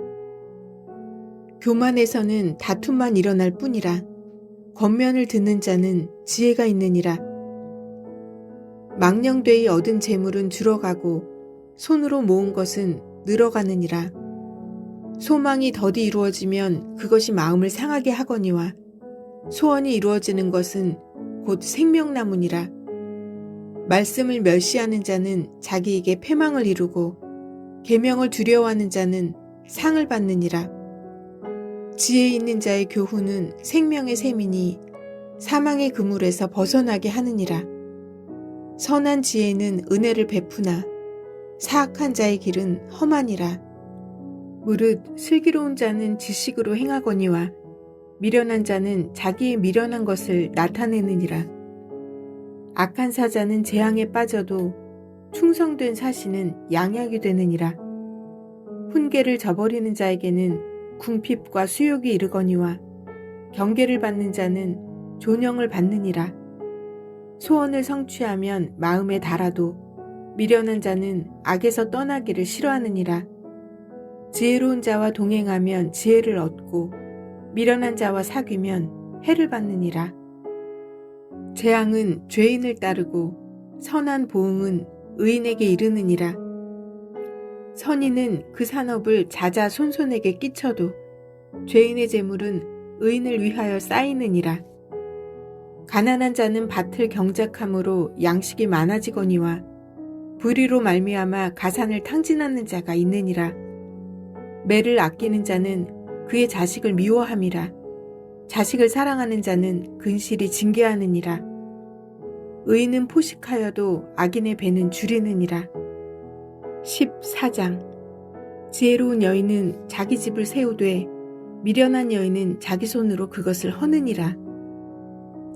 교만에서는 다툼만 일어날 뿐이라. 권면을 듣는 자는 지혜가 있느니라. 망령되이 얻은 재물은 줄어가고 손으로 모은 것은 늘어가느니라. 소망이 더디 이루어지면 그것이 마음을 상하게 하거니와 소원이 이루어지는 것은 곧 생명나무니라. 말씀을 멸시하는 자는 자기에게 패망을 이루고 계명을 두려워하는 자는 상을 받느니라. 지혜 있는 자의 교훈은 생명의 셈이니 사망의 그물에서 벗어나게 하느니라. 선한 지혜는 은혜를 베푸나 사악한 자의 길은 험하니라. 무릇 슬기로운 자는 지식으로 행하거니와 미련한 자는 자기의 미련한 것을 나타내느니라. 악한 사자는 재앙에 빠져도 충성된 사신은 양약이 되느니라. 훈계를 저버리는 자에게는 궁핍과 수욕이 이르거니와 경계를 받는 자는 존영을 받느니라. 소원을 성취하면 마음에 달아도 미련한 자는 악에서 떠나기를 싫어하느니라. 지혜로운 자와 동행하면 지혜를 얻고 미련한 자와 사귀면 해를 받느니라. 재앙은 죄인을 따르고 선한 보응은 의인에게 이르느니라. 선인은 그 산업을 자자손손에게 끼쳐도 죄인의 재물은 의인을 위하여 쌓이느니라. 가난한 자는 밭을 경작함으로 양식이 많아지거니와 불의로 말미암아 가산을 탕진하는 자가 있느니라. 매를 아끼는 자는 그의 자식을 미워함이라. 자식을 사랑하는 자는 근실이 징계하느니라. 의인은 포식하여도 악인의 배는 줄이느니라. 14장. 지혜로운 여인은 자기 집을 세우되 미련한 여인은 자기 손으로 그것을 허느니라.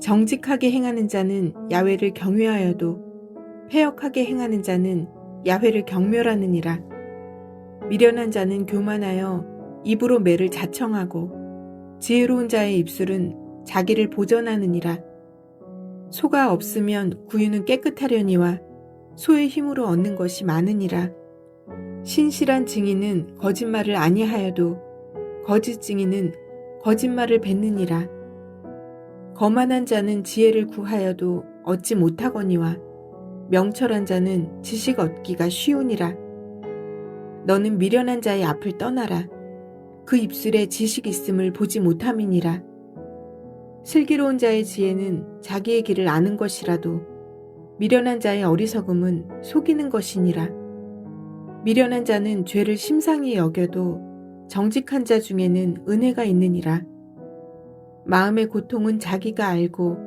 정직하게 행하는 자는 야훼를 경외하여도 패역하게 행하는 자는 야훼를 경멸하느니라. 미련한 자는 교만하여 입으로 매를 자청하고 지혜로운 자의 입술은 자기를 보전하느니라. 소가 없으면 구유는 깨끗하려니와 소의 힘으로 얻는 것이 많으니라. 신실한 증인은 거짓말을 아니하여도 거짓 증인은 거짓말을 뱉느니라. 거만한 자는 지혜를 구하여도 얻지 못하거니와 명철한 자는 지식 얻기가 쉬우니라. 너는 미련한 자의 앞을 떠나라. 그 입술에 지식 있음을 보지 못함이니라. 슬기로운 자의 지혜는 자기의 길을 아는 것이라도 미련한 자의 어리석음은 속이는 것이니라. 미련한 자는 죄를 심상히 여겨도 정직한 자 중에는 은혜가 있느니라. 마음의 고통은 자기가 알고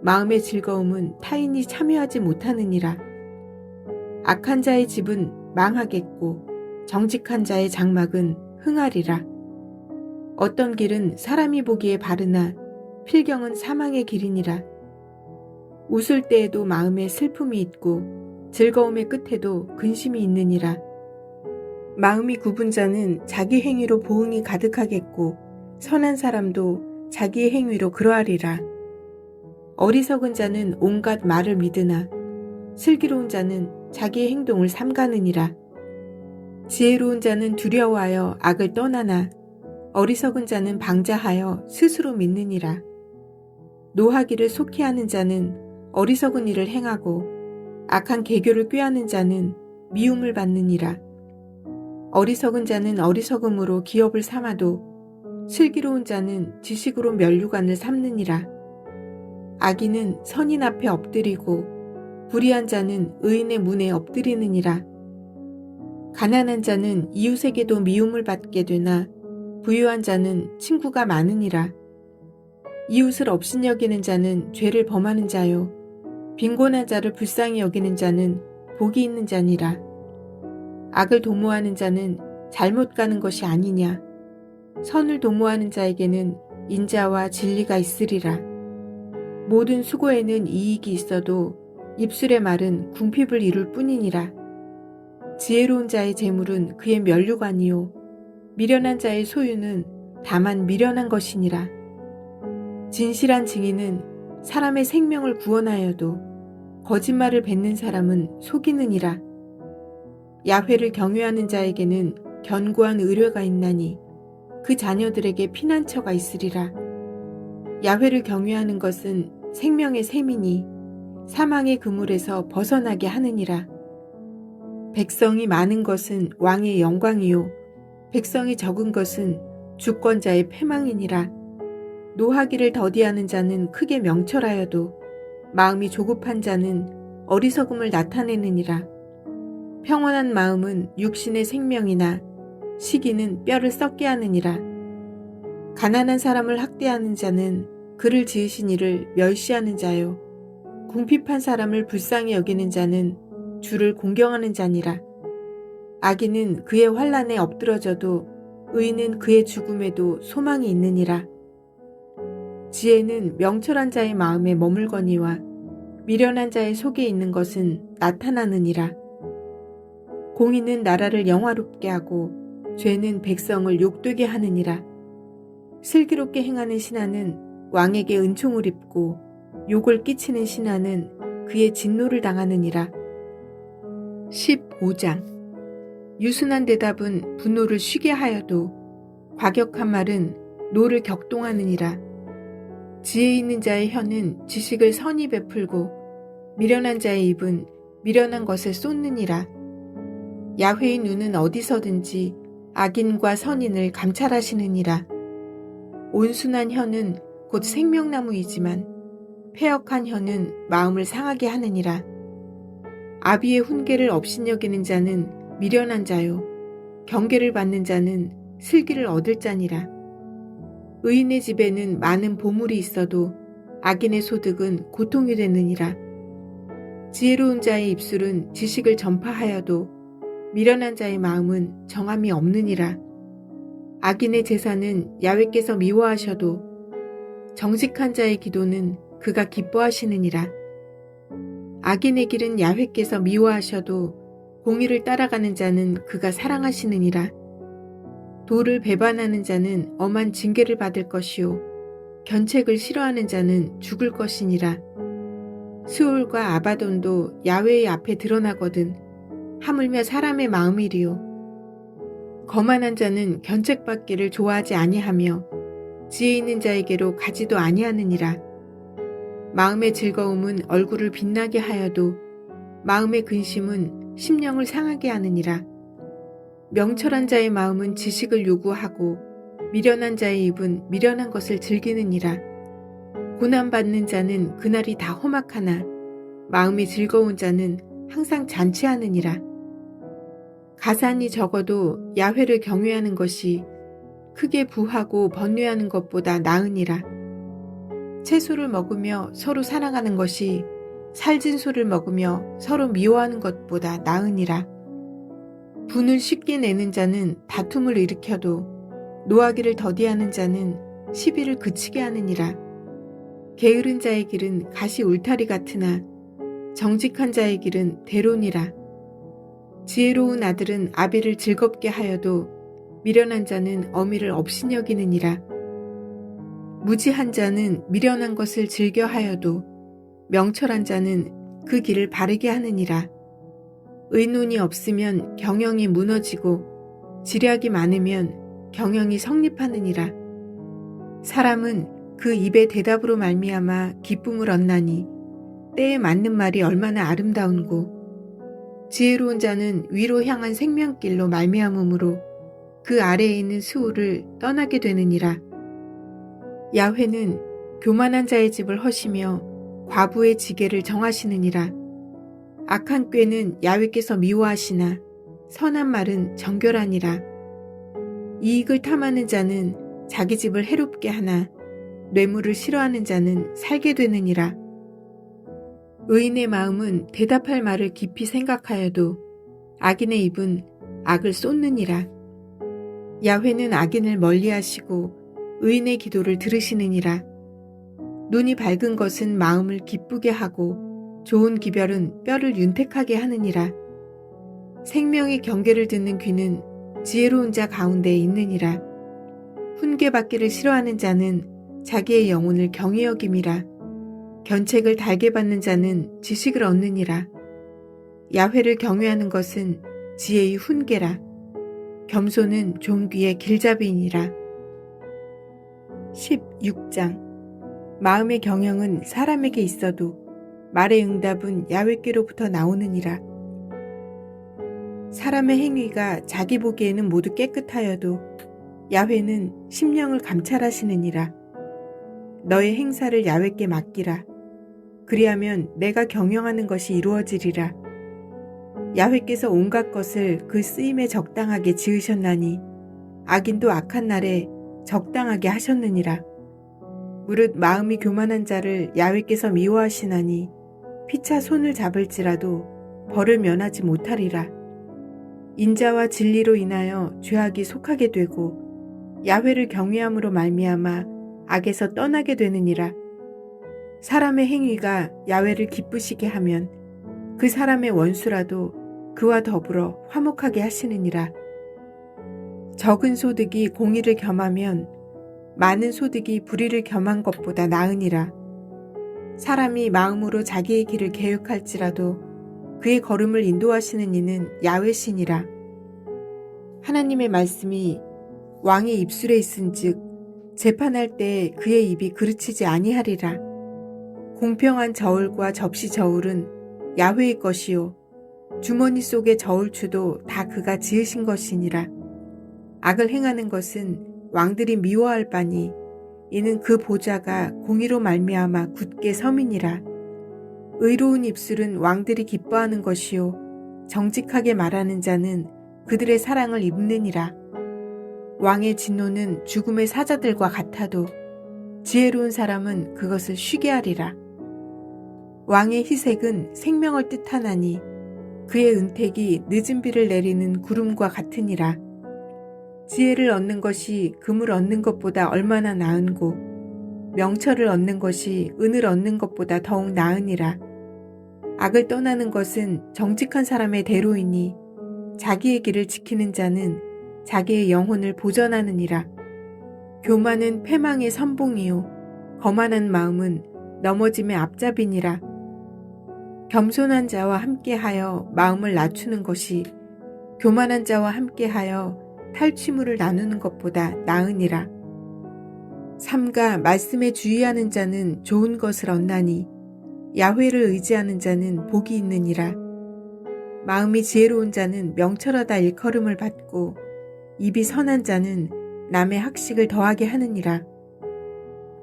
마음의 즐거움은 타인이 참여하지 못하느니라. 악한 자의 집은 망하겠고 정직한 자의 장막은 흥하리라. 어떤 길은 사람이 보기에 바르나 필경은 사망의 길이니라. 웃을 때에도 마음에 슬픔이 있고 즐거움의 끝에도 근심이 있느니라. 마음이 굽은 자는 자기 행위로 보응이 가득하겠고 선한 사람도 자기의 행위로 그러하리라. 어리석은 자는 온갖 말을 믿으나 슬기로운 자는 자기의 행동을 삼가느니라. 지혜로운 자는 두려워하여 악을 떠나나 어리석은 자는 방자하여 스스로 믿느니라. 노하기를 속히 하는 자는 어리석은 일을 행하고 악한 계교를 꾀하는 자는 미움을 받느니라. 어리석은 자는 어리석음으로 기업을 삼아도 슬기로운 자는 지식으로 면류관을 삼느니라. 악인은 선인 앞에 엎드리고 불의한 자는 의인의 문에 엎드리느니라. 가난한 자는 이웃에게도 미움을 받게 되나 부유한 자는 친구가 많으니라. 이웃을 업신여기는 자는 죄를 범하는 자요 빈곤한 자를 불쌍히 여기는 자는 복이 있는 자니라. 악을 도모하는 자는 잘못 가는 것이 아니냐. 선을 도모하는 자에게는 인자와 진리가 있으리라. 모든 수고에는 이익이 있어도 입술의 말은 궁핍을 이룰 뿐이니라. 지혜로운 자의 재물은 그의 면류관이요 미련한 자의 소유는 다만 미련한 것이니라. 진실한 증인은 사람의 생명을 구원하여도 거짓말을 뱉는 사람은 속이느니라. 야훼를 경외하는 자에게는 견고한 의뢰가 있나니 그 자녀들에게 피난처가 있으리라. 야훼를 경외하는 것은 생명의 셈이니 사망의 그물에서 벗어나게 하느니라. 백성이 많은 것은 왕의 영광이요 백성이 적은 것은 주권자의 패망이니라. 노하기를 더디하는 자는 크게 명철하여도 마음이 조급한 자는 어리석음을 나타내느니라. 평온한 마음은 육신의 생명이나 시기는 뼈를 썩게 하느니라. 가난한 사람을 학대하는 자는 그를 지으신 이를 멸시하는 자요 궁핍한 사람을 불쌍히 여기는 자는 주를 공경하는 자니라. 악인은 그의 환난에 엎드러져도 의인은 그의 죽음에도 소망이 있느니라. 지혜는 명철한 자의 마음에 머물거니와 미련한 자의 속에 있는 것은 나타나느니라. 공의는 나라를 영화롭게 하고 죄는 백성을 욕되게 하느니라. 슬기롭게 행하는 신하는 왕에게 은총을 입고 욕을 끼치는 신하는 그의 진노를 당하느니라. 15장 유순한 대답은 분노를 쉬게 하여도 과격한 말은 노를 격동하느니라. 지혜 있는 자의 혀는 지식을 선히 베풀고 미련한 자의 입은 미련한 것을 쏟느니라. 야훼의 눈은 어디서든지 악인과 선인을 감찰하시느니라. 온순한 혀는 곧 생명나무이지만 패역한 혀는 마음을 상하게 하느니라. 아비의 훈계를 업신여기는 자는 미련한 자요 경계를 받는 자는 슬기를 얻을 자니라. 의인의 집에는 많은 보물이 있어도 악인의 소득은 고통이 되느니라. 지혜로운 자의 입술은 지식을 전파하여도 미련한 자의 마음은 정함이 없느니라. 악인의 제사는 야훼께서 미워하셔도 정직한 자의 기도는 그가 기뻐하시느니라. 악인의 길은 야훼께서 미워하셔도 공의를 따라가는 자는 그가 사랑하시느니라. 도를 배반하는 자는 엄한 징계를 받을 것이요 견책을 싫어하는 자는 죽을 것이니라. 스올과 아바돈도 야훼의 앞에 드러나거든 하물며 사람의 마음이리요. 거만한 자는 견책받기를 좋아하지 아니하며 지혜 있는 자에게로 가지도 아니하느니라. 마음의 즐거움은 얼굴을 빛나게 하여도 마음의 근심은 심령을 상하게 하느니라. 명철한 자의 마음은 지식을 요구하고 미련한 자의 입은 미련한 것을 즐기느니라. 고난받는 자는 그날이 다 험악하나 마음이 즐거운 자는 항상 잔치하느니라. 가산이 적어도 야훼를 경외하는 것이 크게 부하고 번뇌하는 것보다 나으니라. 채소를 먹으며 서로 사랑하는 것이 살진 소를 먹으며 서로 미워하는 것보다 나으니라. 분을 쉽게 내는 자는 다툼을 일으켜도 노하기를 더디하는 자는 시비를 그치게 하느니라. 게으른 자의 길은 가시 울타리 같으나 정직한 자의 길은 대론이라. 지혜로운 아들은 아비를 즐겁게 하여도 미련한 자는 어미를 업신여기느니라. 무지한 자는 미련한 것을 즐겨하여도 명철한 자는 그 길을 바르게 하느니라. 의논이 없으면 경영이 무너지고 지략이 많으면 경영이 성립하느니라. 사람은 그 입의 대답으로 말미암아 기쁨을 얻나니 때에 맞는 말이 얼마나 아름다운고 지혜로운 자는 위로 향한 생명길로 말미암음으로 그 아래에 있는 수호를 떠나게 되느니라. 야훼는 교만한 자의 집을 허시며 과부의 지게를 정하시느니라. 악한 꾀는 야훼께서 미워하시나 선한 말은 정결하니라. 이익을 탐하는 자는 자기 집을 해롭게 하나 뇌물을 싫어하는 자는 살게 되느니라. 의인의 마음은 대답할 말을 깊이 생각하여도 악인의 입은 악을 쏟느니라. 야훼는 악인을 멀리하시고 의인의 기도를 들으시느니라. 눈이 밝은 것은 마음을 기쁘게 하고 좋은 기별은 뼈를 윤택하게 하느니라. 생명의 경계를 듣는 귀는 지혜로운 자 가운데에 있느니라. 훈계받기를 싫어하는 자는 자기의 영혼을 경히 여김이라. 견책을 달게 받는 자는 지식을 얻느니라. 야훼를 경외하는 것은 지혜의 훈계라. 겸손은 종귀의 길잡이이니라. 16장. 마음의 경영은 사람에게 있어도 말의 응답은 야훼께로부터 나오느니라. 사람의 행위가 자기 보기에는 모두 깨끗하여도 야훼는 심령을 감찰하시느니라. 너의 행사를 야훼께 맡기라. 그리하면 내가 경영하는 것이 이루어지리라. 야훼께서 온갖 것을 그 쓰임에 적당하게 지으셨나니 악인도 악한 날에 적당하게 하셨느니라. 무릇 마음이 교만한 자를 야훼께서 미워하시나니 피차 손을 잡을지라도 벌을 면하지 못하리라. 인자와 진리로 인하여 죄악이 속하게 되고 야훼를 경외함으로 말미암아 악에서 떠나게 되느니라. 사람의 행위가 야훼를 기쁘시게 하면 그 사람의 원수라도 그와 더불어 화목하게 하시느니라. 적은 소득이 공의를 겸하면 많은 소득이 불의를 겸한 것보다 나으니라. 사람이 마음으로 자기의 길을 계획할지라도 그의 걸음을 인도하시는 이는 야훼시니라. 하나님의 말씀이 왕의 입술에 있은즉 재판할 때 그의 입이 그르치지 아니하리라. 공평한 저울과 접시 저울은 야훼의 것이요 주머니 속의 저울추도 다 그가 지으신 것이니라. 악을 행하는 것은 왕들이 미워할 바니 이는 그 보좌가 공의로 말미암아 굳게 섬이니라. 의로운 입술은 왕들이 기뻐하는 것이요 정직하게 말하는 자는 그들의 사랑을 입느니라. 왕의 진노는 죽음의 사자들과 같아도 지혜로운 사람은 그것을 쉬게 하리라. 왕의 희색은 생명을 뜻하나니 그의 은택이 늦은 비를 내리는 구름과 같으니라. 지혜를 얻는 것이 금을 얻는 것보다 얼마나 나은고 명철을 얻는 것이 은을 얻는 것보다 더욱 나으니라. 악을 떠나는 것은 정직한 사람의 대로이니 자기의 길을 지키는 자는 자기의 영혼을 보전하느니라. 교만은 패망의 선봉이요 거만한 마음은 넘어짐의 앞잡이니라. 겸손한 자와 함께하여 마음을 낮추는 것이 교만한 자와 함께하여 탈취물을 나누는 것보다 나으니라. 삼가 말씀에 주의하는 자는 좋은 것을 얻나니 야훼를 의지하는 자는 복이 있느니라. 마음이 지혜로운 자는 명철하다 일컬음을 받고 입이 선한 자는 남의 학식을 더하게 하느니라.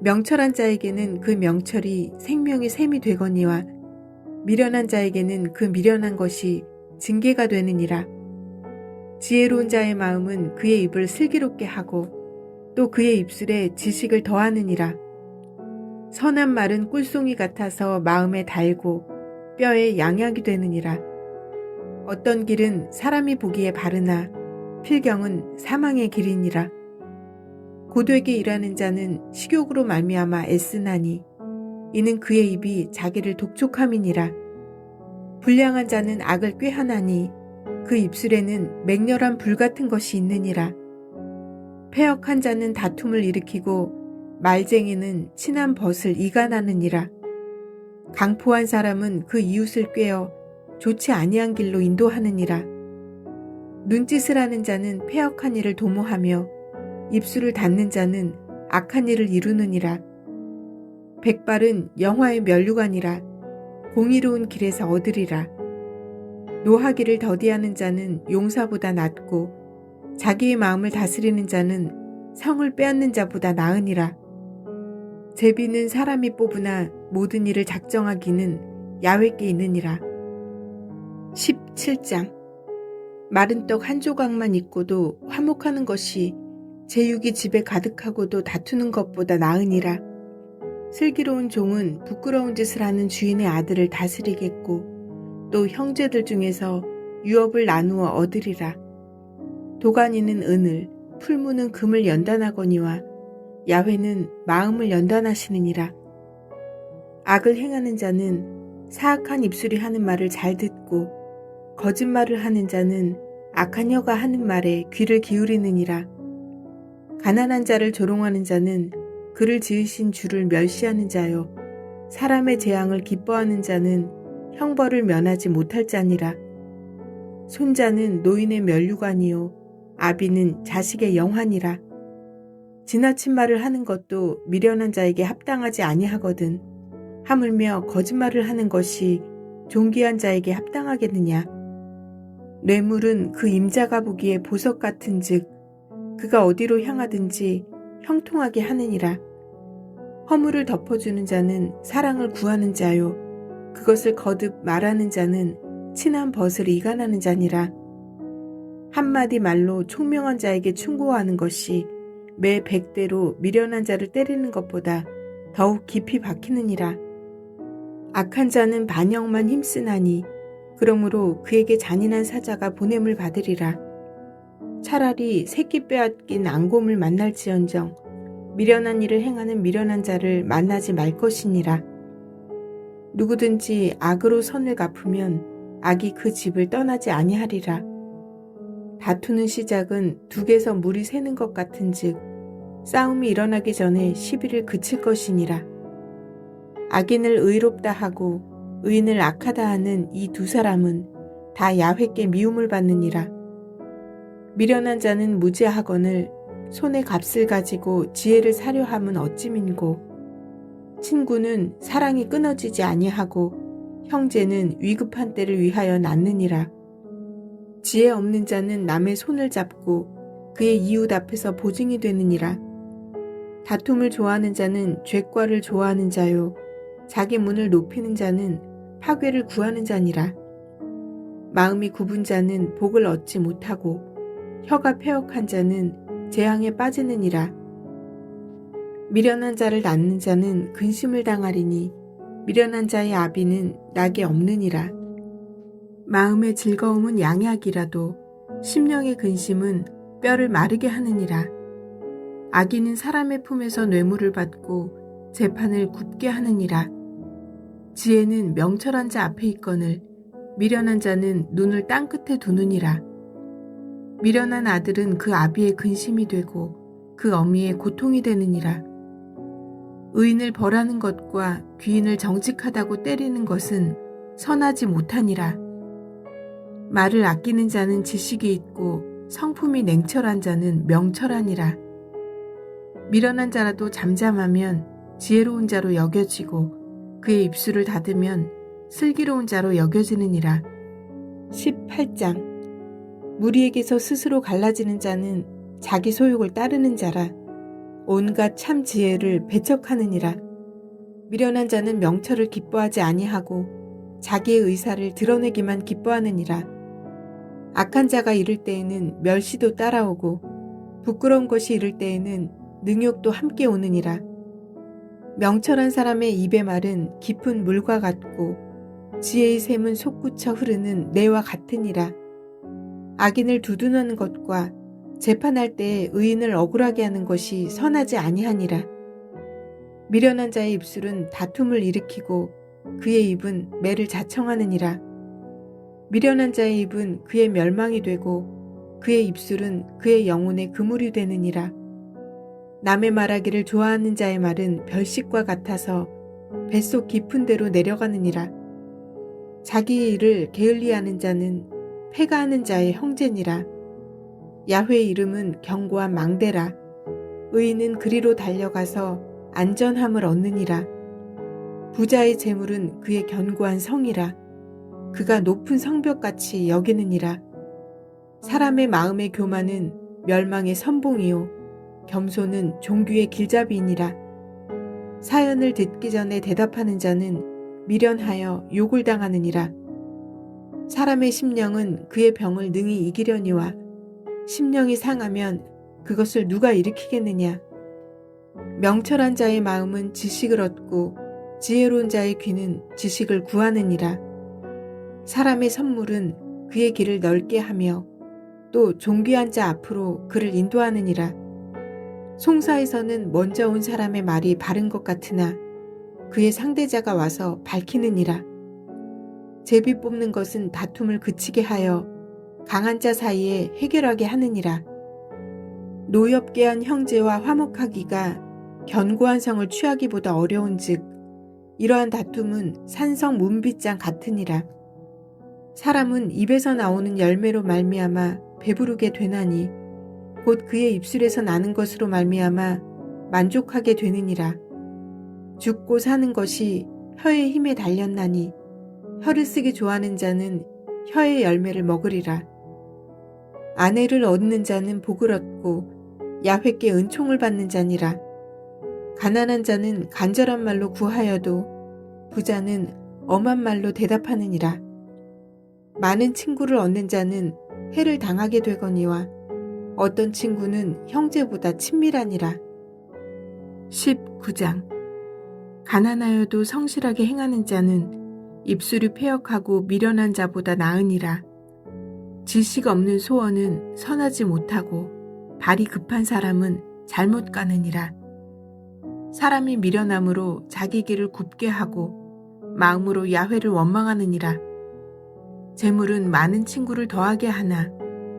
명철한 자에게는 그 명철이 생명의 샘이 되거니와 미련한 자에게는 그 미련한 것이 징계가 되느니라. 지혜로운 자의 마음은 그의 입을 슬기롭게 하고 또 그의 입술에 지식을 더하느니라. 선한 말은 꿀송이 같아서 마음에 달고 뼈에 양약이 되느니라. 어떤 길은 사람이 보기에 바르나 필경은 사망의 길이니라. 고되게 일하는 자는 식욕으로 말미암아 애쓰나니 이는 그의 입이 자기를 독촉함이니라. 불량한 자는 악을 꾀하나니 그 입술에는 맹렬한 불 같은 것이 있느니라. 패역한 자는 다툼을 일으키고 말쟁이는 친한 벗을 이간하느니라. 강포한 사람은 그 이웃을 꾀어 좋지 아니한 길로 인도하느니라. 눈짓을 하는 자는 패역한 일을 도모하며 입술을 닫는 자는 악한 일을 이루느니라. 백발은 영화의 면류관이라 공의로운 길에서 얻으리라. 노하기를 더디하는 자는 용사보다 낫고 자기의 마음을 다스리는 자는 성을 빼앗는 자보다 나으니라. 제비는 사람이 뽑으나 모든 일을 작정하기는 야훼께 있느니라. 17장. 마른 떡 한 조각만 있고도 화목하는 것이 제육이 집에 가득하고도 다투는 것보다 나으니라. 슬기로운 종은 부끄러운 짓을 하는 주인의 아들을 다스리겠고 또 형제들 중에서 유업을 나누어 얻으리라. 도가니는 은을, 풀무는 금을 연단하거니와 야훼는 마음을 연단하시느니라. 악을 행하는 자는 사악한 입술이 하는 말을 잘 듣고 거짓말을 하는 자는 악한 혀가 하는 말에 귀를 기울이느니라. 가난한 자를 조롱하는 자는 그를 지으신 주를 멸시하는 자요 사람의 재앙을 기뻐하는 자는 형벌을 면하지 못할 자니라. 손자는 노인의 면류관이요 아비는 자식의 영환이라. 지나친 말을 하는 것도 미련한 자에게 합당하지 아니하거든. 하물며 거짓말을 하는 것이 존귀한 자에게 합당하겠느냐. 뇌물은 그 임자가 보기에 보석 같은즉 그가 어디로 향하든지 형통하게 하느니라. 허물을 덮어주는 자는 사랑을 구하는 자요 그것을 거듭 말하는 자는 친한 벗을 이간하는 자니라. 한마디 말로 총명한 자에게 충고하는 것이 매 100대로 미련한 자를 때리는 것보다 더욱 깊이 박히느니라. 악한 자는 반역만 힘쓰나니 그러므로 그에게 잔인한 사자가 보냄을 받으리라. 차라리 새끼 빼앗긴 앙곰을 만날지언정 미련한 일을 행하는 미련한 자를 만나지 말 것이니라. 누구든지 악으로 선을 갚으면 악이 그 집을 떠나지 아니하리라. 다투는 시작은 둑에서 물이 새는 것 같은즉 싸움이 일어나기 전에 시비를 그칠 것이니라. 악인을 의롭다 하고 의인을 악하다 하는 이 두 사람은 다 야훼께 미움을 받느니라. 미련한 자는 무지하거늘 손에 값을 가지고 지혜를 사려 함은 어찌 민고. 친구는 사랑이 끊어지지 아니하고 형제는 위급한 때를 위하여 낳느니라. 지혜 없는 자는 남의 손을 잡고 그의 이웃 앞에서 보증이 되느니라. 다툼을 좋아하는 자는 죄과를 좋아하는 자요 자기 문을 높이는 자는 파괴를 구하는 자니라. 마음이 굽은 자는 복을 얻지 못하고 혀가 패역한 자는 재앙에 빠지느니라. 미련한 자를 낳는 자는 근심을 당하리니 미련한 자의 아비는 낙이 없느니라. 마음의 즐거움은 양약이라도 심령의 근심은 뼈를 마르게 하느니라. 악인은 사람의 품에서 뇌물을 받고 재판을 굳게 하느니라. 지혜는 명철한 자 앞에 있거늘 미련한 자는 눈을 땅끝에 두느니라. 미련한 아들은 그 아비의 근심이 되고 그 어미의 고통이 되느니라. 의인을 벌하는 것과 귀인을 정직하다고 때리는 것은 선하지 못하니라. 말을 아끼는 자는 지식이 있고 성품이 냉철한 자는 명철하니라. 미련한 자라도 잠잠하면 지혜로운 자로 여겨지고 그의 입술을 닫으면 슬기로운 자로 여겨지느니라. 18장. 무리에게서 스스로 갈라지는 자는 자기 소욕을 따르는 자라. 온갖 참 지혜를 배척하느니라. 미련한 자는 명철을 기뻐하지 아니하고 자기의 의사를 드러내기만 기뻐하느니라. 악한 자가 이를 때에는 멸시도 따라오고 부끄러운 것이 이를 때에는 능욕도 함께 오느니라. 명철한 사람의 입의 말은 깊은 물과 같고 지혜의 샘은 솟구쳐 흐르는 내와 같으니라. 악인을 두둔하는 것과 재판할 때에 의인을 억울하게 하는 것이 선하지 아니하니라. 미련한 자의 입술은 다툼을 일으키고 그의 입은 매를 자청하느니라. 미련한 자의 입은 그의 멸망이 되고 그의 입술은 그의 영혼의 그물이 되느니라. 남의 말하기를 좋아하는 자의 말은 별식과 같아서 뱃속 깊은 데로 내려가느니라. 자기의 일을 게을리하는 자는 패가하는 자의 형제니라. 야훼의 이름은 견고한 망대라. 의인은 그리로 달려가서 안전함을 얻느니라. 부자의 재물은 그의 견고한 성이라. 그가 높은 성벽같이 여기느니라. 사람의 마음의 교만은 멸망의 선봉이요 겸손은 종귀의 길잡이이니라. 사연을 듣기 전에 대답하는 자는 미련하여 욕을 당하느니라. 사람의 심령은 그의 병을 능히 이기려니와 심령이 상하면 그것을 누가 일으키겠느냐. 명철한 자의 마음은 지식을 얻고 지혜로운 자의 귀는 지식을 구하느니라. 사람의 선물은 그의 길을 넓게 하며 또 존귀한 자 앞으로 그를 인도하느니라. 송사에서는 먼저 온 사람의 말이 바른 것 같으나 그의 상대자가 와서 밝히느니라. 제비 뽑는 것은 다툼을 그치게 하여 강한 자 사이에 해결하게 하느니라. 노엽게 한 형제와 화목하기가 견고한 성을 취하기보다 어려운즉 이러한 다툼은 산성 문빗장 같으니라. 사람은 입에서 나오는 열매로 말미암아 배부르게 되나니 곧 그의 입술에서 나는 것으로 말미암아 만족하게 되느니라. 죽고 사는 것이 혀의 힘에 달렸나니 혀를 쓰기 좋아하는 자는 혀의 열매를 먹으리라. 아내를 얻는 자는 복을 얻고 야훼께 은총을 받는 자니라. 가난한 자는 간절한 말로 구하여도 부자는 엄한 말로 대답하느니라. 많은 친구를 얻는 자는 해를 당하게 되거니와 어떤 친구는 형제보다 친밀하니라. 19장. 가난하여도 성실하게 행하는 자는 입술이 패역하고 미련한 자보다 나으니라. 지식 없는 소원은 선하지 못하고 발이 급한 사람은 잘못 가느니라. 사람이 미련함으로 자기 길을 굽게 하고 마음으로 야훼를 원망하느니라. 재물은 많은 친구를 더하게 하나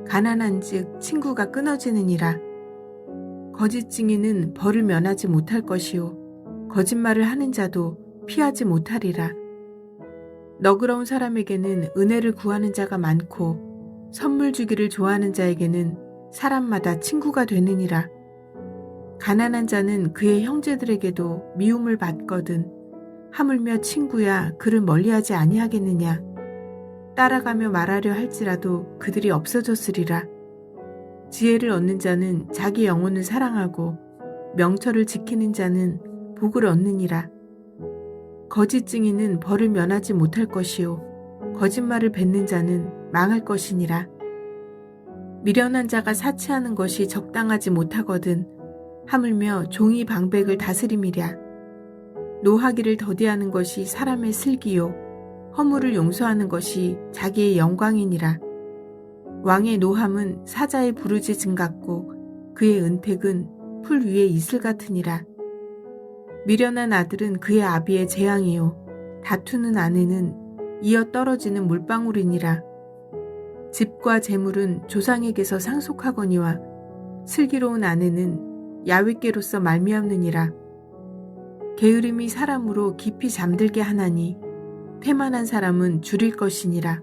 가난한즉 친구가 끊어지느니라. 거짓 증인은 벌을 면하지 못할 것이요 거짓말을 하는 자도 피하지 못하리라. 너그러운 사람에게는 은혜를 구하는 자가 많고 선물 주기를 좋아하는 자에게는 사람마다 친구가 되느니라. 가난한 자는 그의 형제들에게도 미움을 받거든 하물며 친구야 그를 멀리하지 아니하겠느냐. 따라가며 말하려 할지라도 그들이 없어졌으리라. 지혜를 얻는 자는 자기 영혼을 사랑하고 명철을 지키는 자는 복을 얻느니라. 거짓 증인은 벌을 면하지 못할 것이요 거짓말을 뱉는 자는 망할 것이니라. 미련한 자가 사치하는 것이 적당하지 못하거든 하물며 종이 방백을 다스림이랴. 노하기를 더디하는 것이 사람의 슬기요 허물을 용서하는 것이 자기의 영광이니라. 왕의 노함은 사자의 부르짖음 같고 그의 은택은 풀 위에 이슬 같으니라. 미련한 아들은 그의 아비의 재앙이요 다투는 아내는 이어 떨어지는 물방울이니라. 집과 재물은 조상에게서 상속하거니와 슬기로운 아내는 야훼께로서 말미암느니라. 게으름이 사람으로 깊이 잠들게 하나니 태만한 사람은 줄일 것이니라.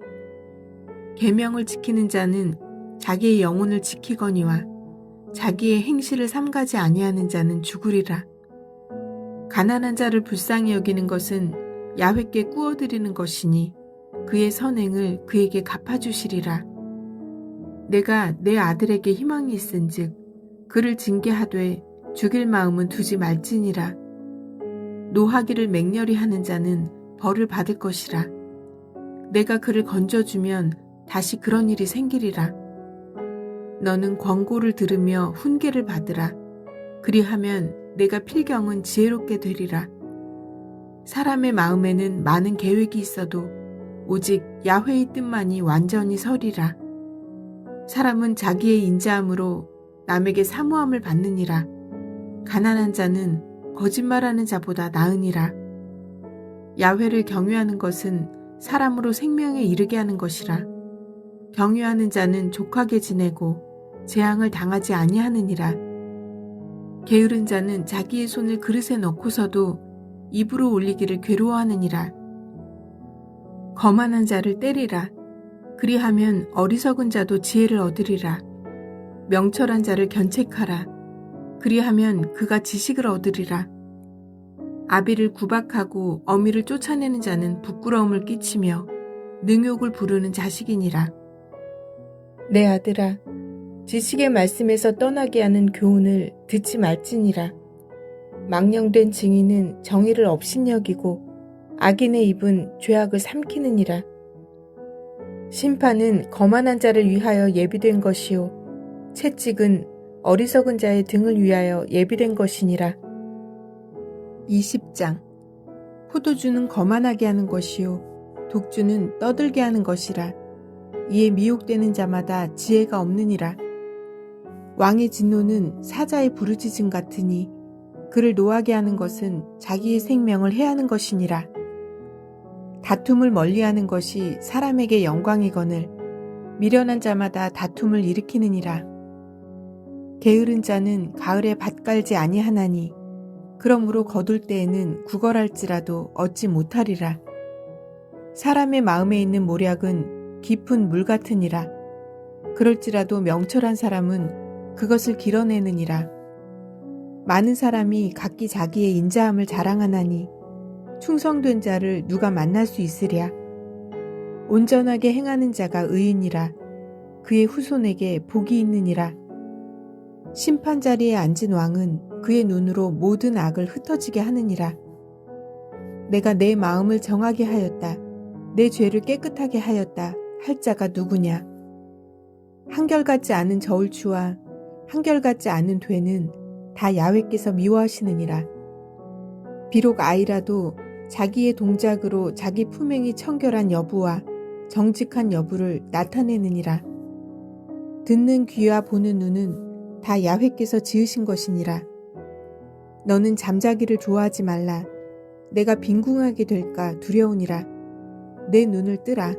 계명을 지키는 자는 자기의 영혼을 지키거니와 자기의 행실을 삼가지 아니하는 자는 죽으리라. 가난한 자를 불쌍히 여기는 것은 야훼께 꾸어드리는 것이니 그의 선행을 그에게 갚아주시리라. 내가 내 아들에게 희망이 있은즉 그를 징계하되 죽일 마음은 두지 말지니라. 노하기를 맹렬히 하는 자는 벌을 받을 것이라. 내가 그를 건져주면 다시 그런 일이 생기리라. 너는 권고를 들으며 훈계를 받으라. 그리하면 내가 필경은 지혜롭게 되리라. 사람의 마음에는 많은 계획이 있어도 오직 야훼의 뜻만이 완전히 서리라. 사람은 자기의 인자함으로 남에게 사모함을 받느니라. 가난한 자는 거짓말하는 자보다 나으니라. 야훼를 경외하는 것은 사람으로 생명에 이르게 하는 것이라. 경외하는 자는 족하게 지내고 재앙을 당하지 아니하느니라. 게으른 자는 자기의 손을 그릇에 넣고서도 입으로 올리기를 괴로워하느니라. 거만한 자를 때리라. 그리하면 어리석은 자도 지혜를 얻으리라. 명철한 자를 견책하라. 그리하면 그가 지식을 얻으리라. 아비를 구박하고 어미를 쫓아내는 자는 부끄러움을 끼치며 능욕을 부르는 자식이니라. 내 아들아, 지식의 말씀에서 떠나게 하는 교훈을 듣지 말지니라. 망령된 증인은 정의를 업신여기고 악인의 입은 죄악을 삼키느니라. 심판은 거만한 자를 위하여 예비된 것이요 채찍은 어리석은 자의 등을 위하여 예비된 것이니라. 20장. 포도주는 거만하게 하는 것이요 독주는 떠들게 하는 것이라. 이에 미혹되는 자마다 지혜가 없느니라. 왕의 진노는 사자의 부르짖음 같으니 그를 노하게 하는 것은 자기의 생명을 해하는 것이니라. 다툼을 멀리하는 것이 사람에게 영광이거늘 미련한 자마다 다툼을 일으키느니라. 게으른 자는 가을에 밭 갈지 아니하나니 그러므로 거둘 때에는 구걸할지라도 얻지 못하리라. 사람의 마음에 있는 모략은 깊은 물 같으니라. 그럴지라도 명철한 사람은 그것을 길어내느니라. 많은 사람이 각기 자기의 인자함을 자랑하나니 충성된 자를 누가 만날 수 있으랴. 온전하게 행하는 자가 의인이라. 그의 후손에게 복이 있느니라. 심판 자리에 앉은 왕은 그의 눈으로 모든 악을 흩어지게 하느니라. 내가 내 마음을 정하게 하였다. 내 죄를 깨끗하게 하였다. 할 자가 누구냐. 한결같지 않은 저울추와 한결같지 않은 되는 다 야훼께서 미워하시느니라. 비록 아이라도 자기의 동작으로 자기 품행이 청결한 여부와 정직한 여부를 나타내느니라. 듣는 귀와 보는 눈은 다 야훼께서 지으신 것이니라. 너는 잠자기를 좋아하지 말라. 내가 빈궁하게 될까 두려우니라. 내 눈을 뜨라.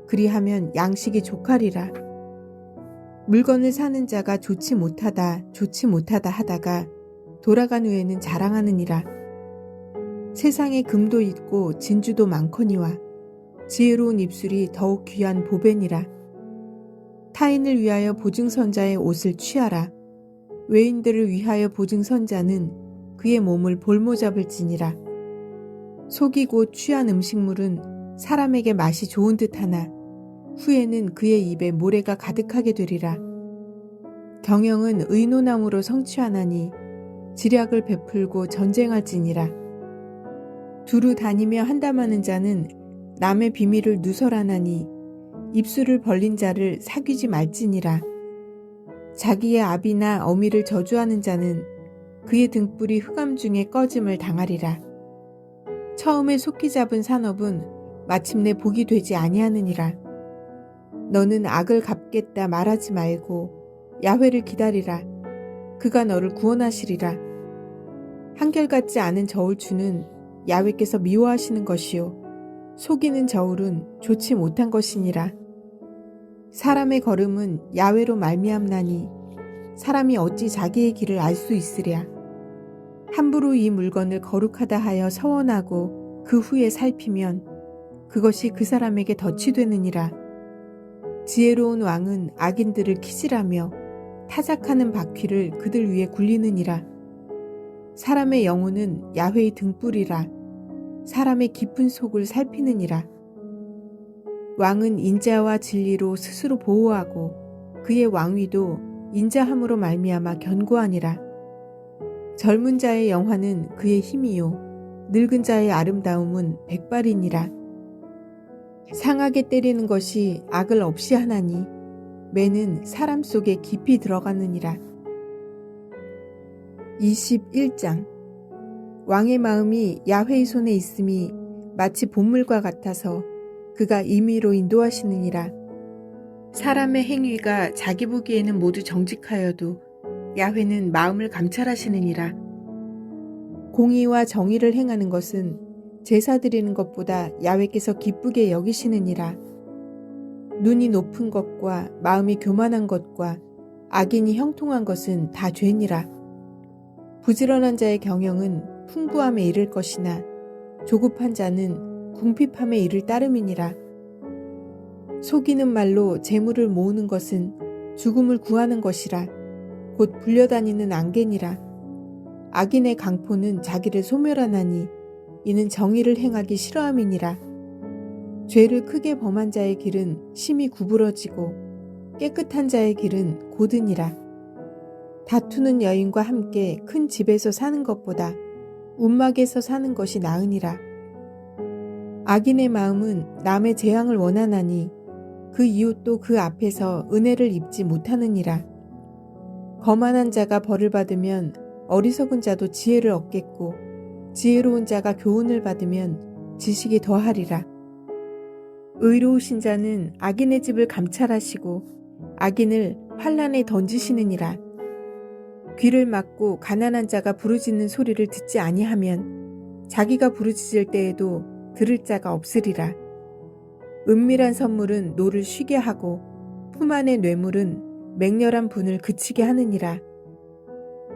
그리하면 양식이 족하리라. 물건을 사는 자가 좋지 못하다 하다가 돌아간 후에는 자랑하느니라. 세상에 금도 있고 진주도 많거니와 지혜로운 입술이 더욱 귀한 보배니라. 타인을 위하여 보증선자의 옷을 취하라. 외인들을 위하여 보증선자는 그의 몸을 볼모 잡을지니라. 속이고 취한 음식물은 사람에게 맛이 좋은 듯하나 후에는 그의 입에 모래가 가득하게 되리라. 경영은 의노남으로 성취하나니 지략을 베풀고 전쟁할지니라. 두루 다니며 한담하는 자는 남의 비밀을 누설하나니 입술을 벌린 자를 사귀지 말지니라. 자기의 아비나 어미를 저주하는 자는 그의 등불이 흑암 중에 꺼짐을 당하리라. 처음에 속히 잡은 산업은 마침내 복이 되지 아니하느니라. 너는 악을 갚겠다 말하지 말고 야훼를 기다리라. 그가 너를 구원하시리라. 한결같지 않은 저울추는 야훼께서 미워하시는 것이요 속이는 저울은 좋지 못한 것이니라. 사람의 걸음은 야훼로 말미암나니 사람이 어찌 자기의 길을 알 수 있으랴. 함부로 이 물건을 거룩하다 하여 서원하고 그 후에 살피면 그것이 그 사람에게 덫이 되느니라. 지혜로운 왕은 악인들을 키질하며 타작하는 바퀴를 그들 위에 굴리느니라. 사람의 영혼은 야훼의 등불이라. 사람의 깊은 속을 살피느니라. 왕은 인자와 진리로 스스로 보호하고 그의 왕위도 인자함으로 말미암아 견고하니라. 젊은 자의 영화는 그의 힘이요 늙은 자의 아름다움은 백발이니라. 상하게 때리는 것이 악을 없이 하나니 매는 사람 속에 깊이 들어가느니라. 21장. 왕의 마음이 야훼의 손에 있음이 마치 봇물과 같아서 그가 임의로 인도하시느니라. 사람의 행위가 자기 보기에는 모두 정직하여도 야훼는 마음을 감찰하시느니라. 공의와 정의를 행하는 것은 제사 드리는 것보다 야훼께서 기쁘게 여기시느니라. 눈이 높은 것과 마음이 교만한 것과 악인이 형통한 것은 다 죄니라. 부지런한 자의 경영은 풍부함에 이를 것이나 조급한 자는 궁핍함에 이를 따름이니라. 속이는 말로 재물을 모으는 것은 죽음을 구하는 것이라. 곧 불려다니는 안개니라. 악인의 강포는 자기를 소멸하나니 이는 정의를 행하기 싫어함이니라. 죄를 크게 범한 자의 길은 심히 구부러지고 깨끗한 자의 길은 고드니라. 다투는 여인과 함께 큰 집에서 사는 것보다 움막에서 사는 것이 나으니라. 악인의 마음은 남의 재앙을 원하나니 그 이웃도 그 앞에서 은혜를 입지 못하느니라. 거만한 자가 벌을 받으면 어리석은 자도 지혜를 얻겠고 지혜로운 자가 교훈을 받으면 지식이 더하리라. 의로우신 자는 악인의 집을 감찰하시고 악인을 환난에 던지시느니라. 귀를 막고 가난한 자가 부르짖는 소리를 듣지 아니하면 자기가 부르짖을 때에도 들을 자가 없으리라. 은밀한 선물은 노를 쉬게 하고 품 안의 뇌물은 맹렬한 분을 그치게 하느니라.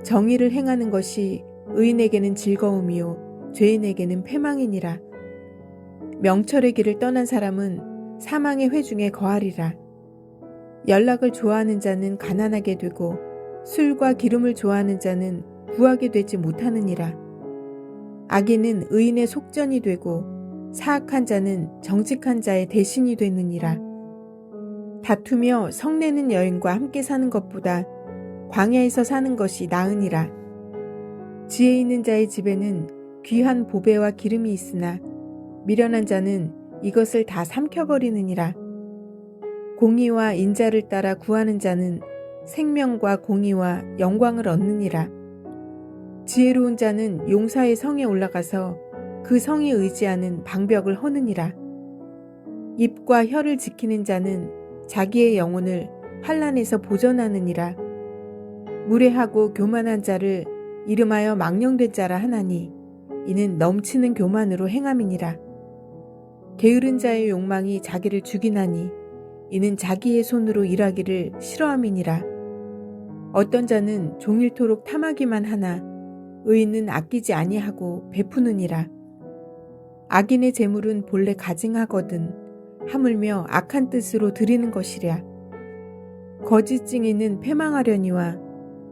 정의를 행하는 것이 의인에게는 즐거움이요 죄인에게는 패망이니라. 명철의 길을 떠난 사람은 사망의 회중에 거하리라. 연락을 좋아하는 자는 가난하게 되고 술과 기름을 좋아하는 자는 부하게 되지 못하느니라. 악인은 의인의 속전이 되고 사악한 자는 정직한 자의 대신이 되느니라. 다투며 성내는 여인과 함께 사는 것보다 광야에서 사는 것이 나으니라. 지혜 있는 자의 집에는 귀한 보배와 기름이 있으나 미련한 자는 이것을 다 삼켜버리느니라. 공의와 인자를 따라 구하는 자는 생명과 공의와 영광을 얻느니라. 지혜로운 자는 용사의 성에 올라가서 그 성에 의지하는 방벽을 허느니라. 입과 혀를 지키는 자는 자기의 영혼을 환난에서 보전하느니라. 무례하고 교만한 자를 이름하여 망령된 자라 하나니 이는 넘치는 교만으로 행함이니라. 게으른 자의 욕망이 자기를 죽이나니 이는 자기의 손으로 일하기를 싫어함이니라. 어떤 자는 종일토록 탐하기만 하나 의인은 아끼지 아니하고 베푸느니라. 악인의 재물은 본래 가증하거든 하물며 악한 뜻으로 드리는 것이랴. 거짓 증인은 패망하려니와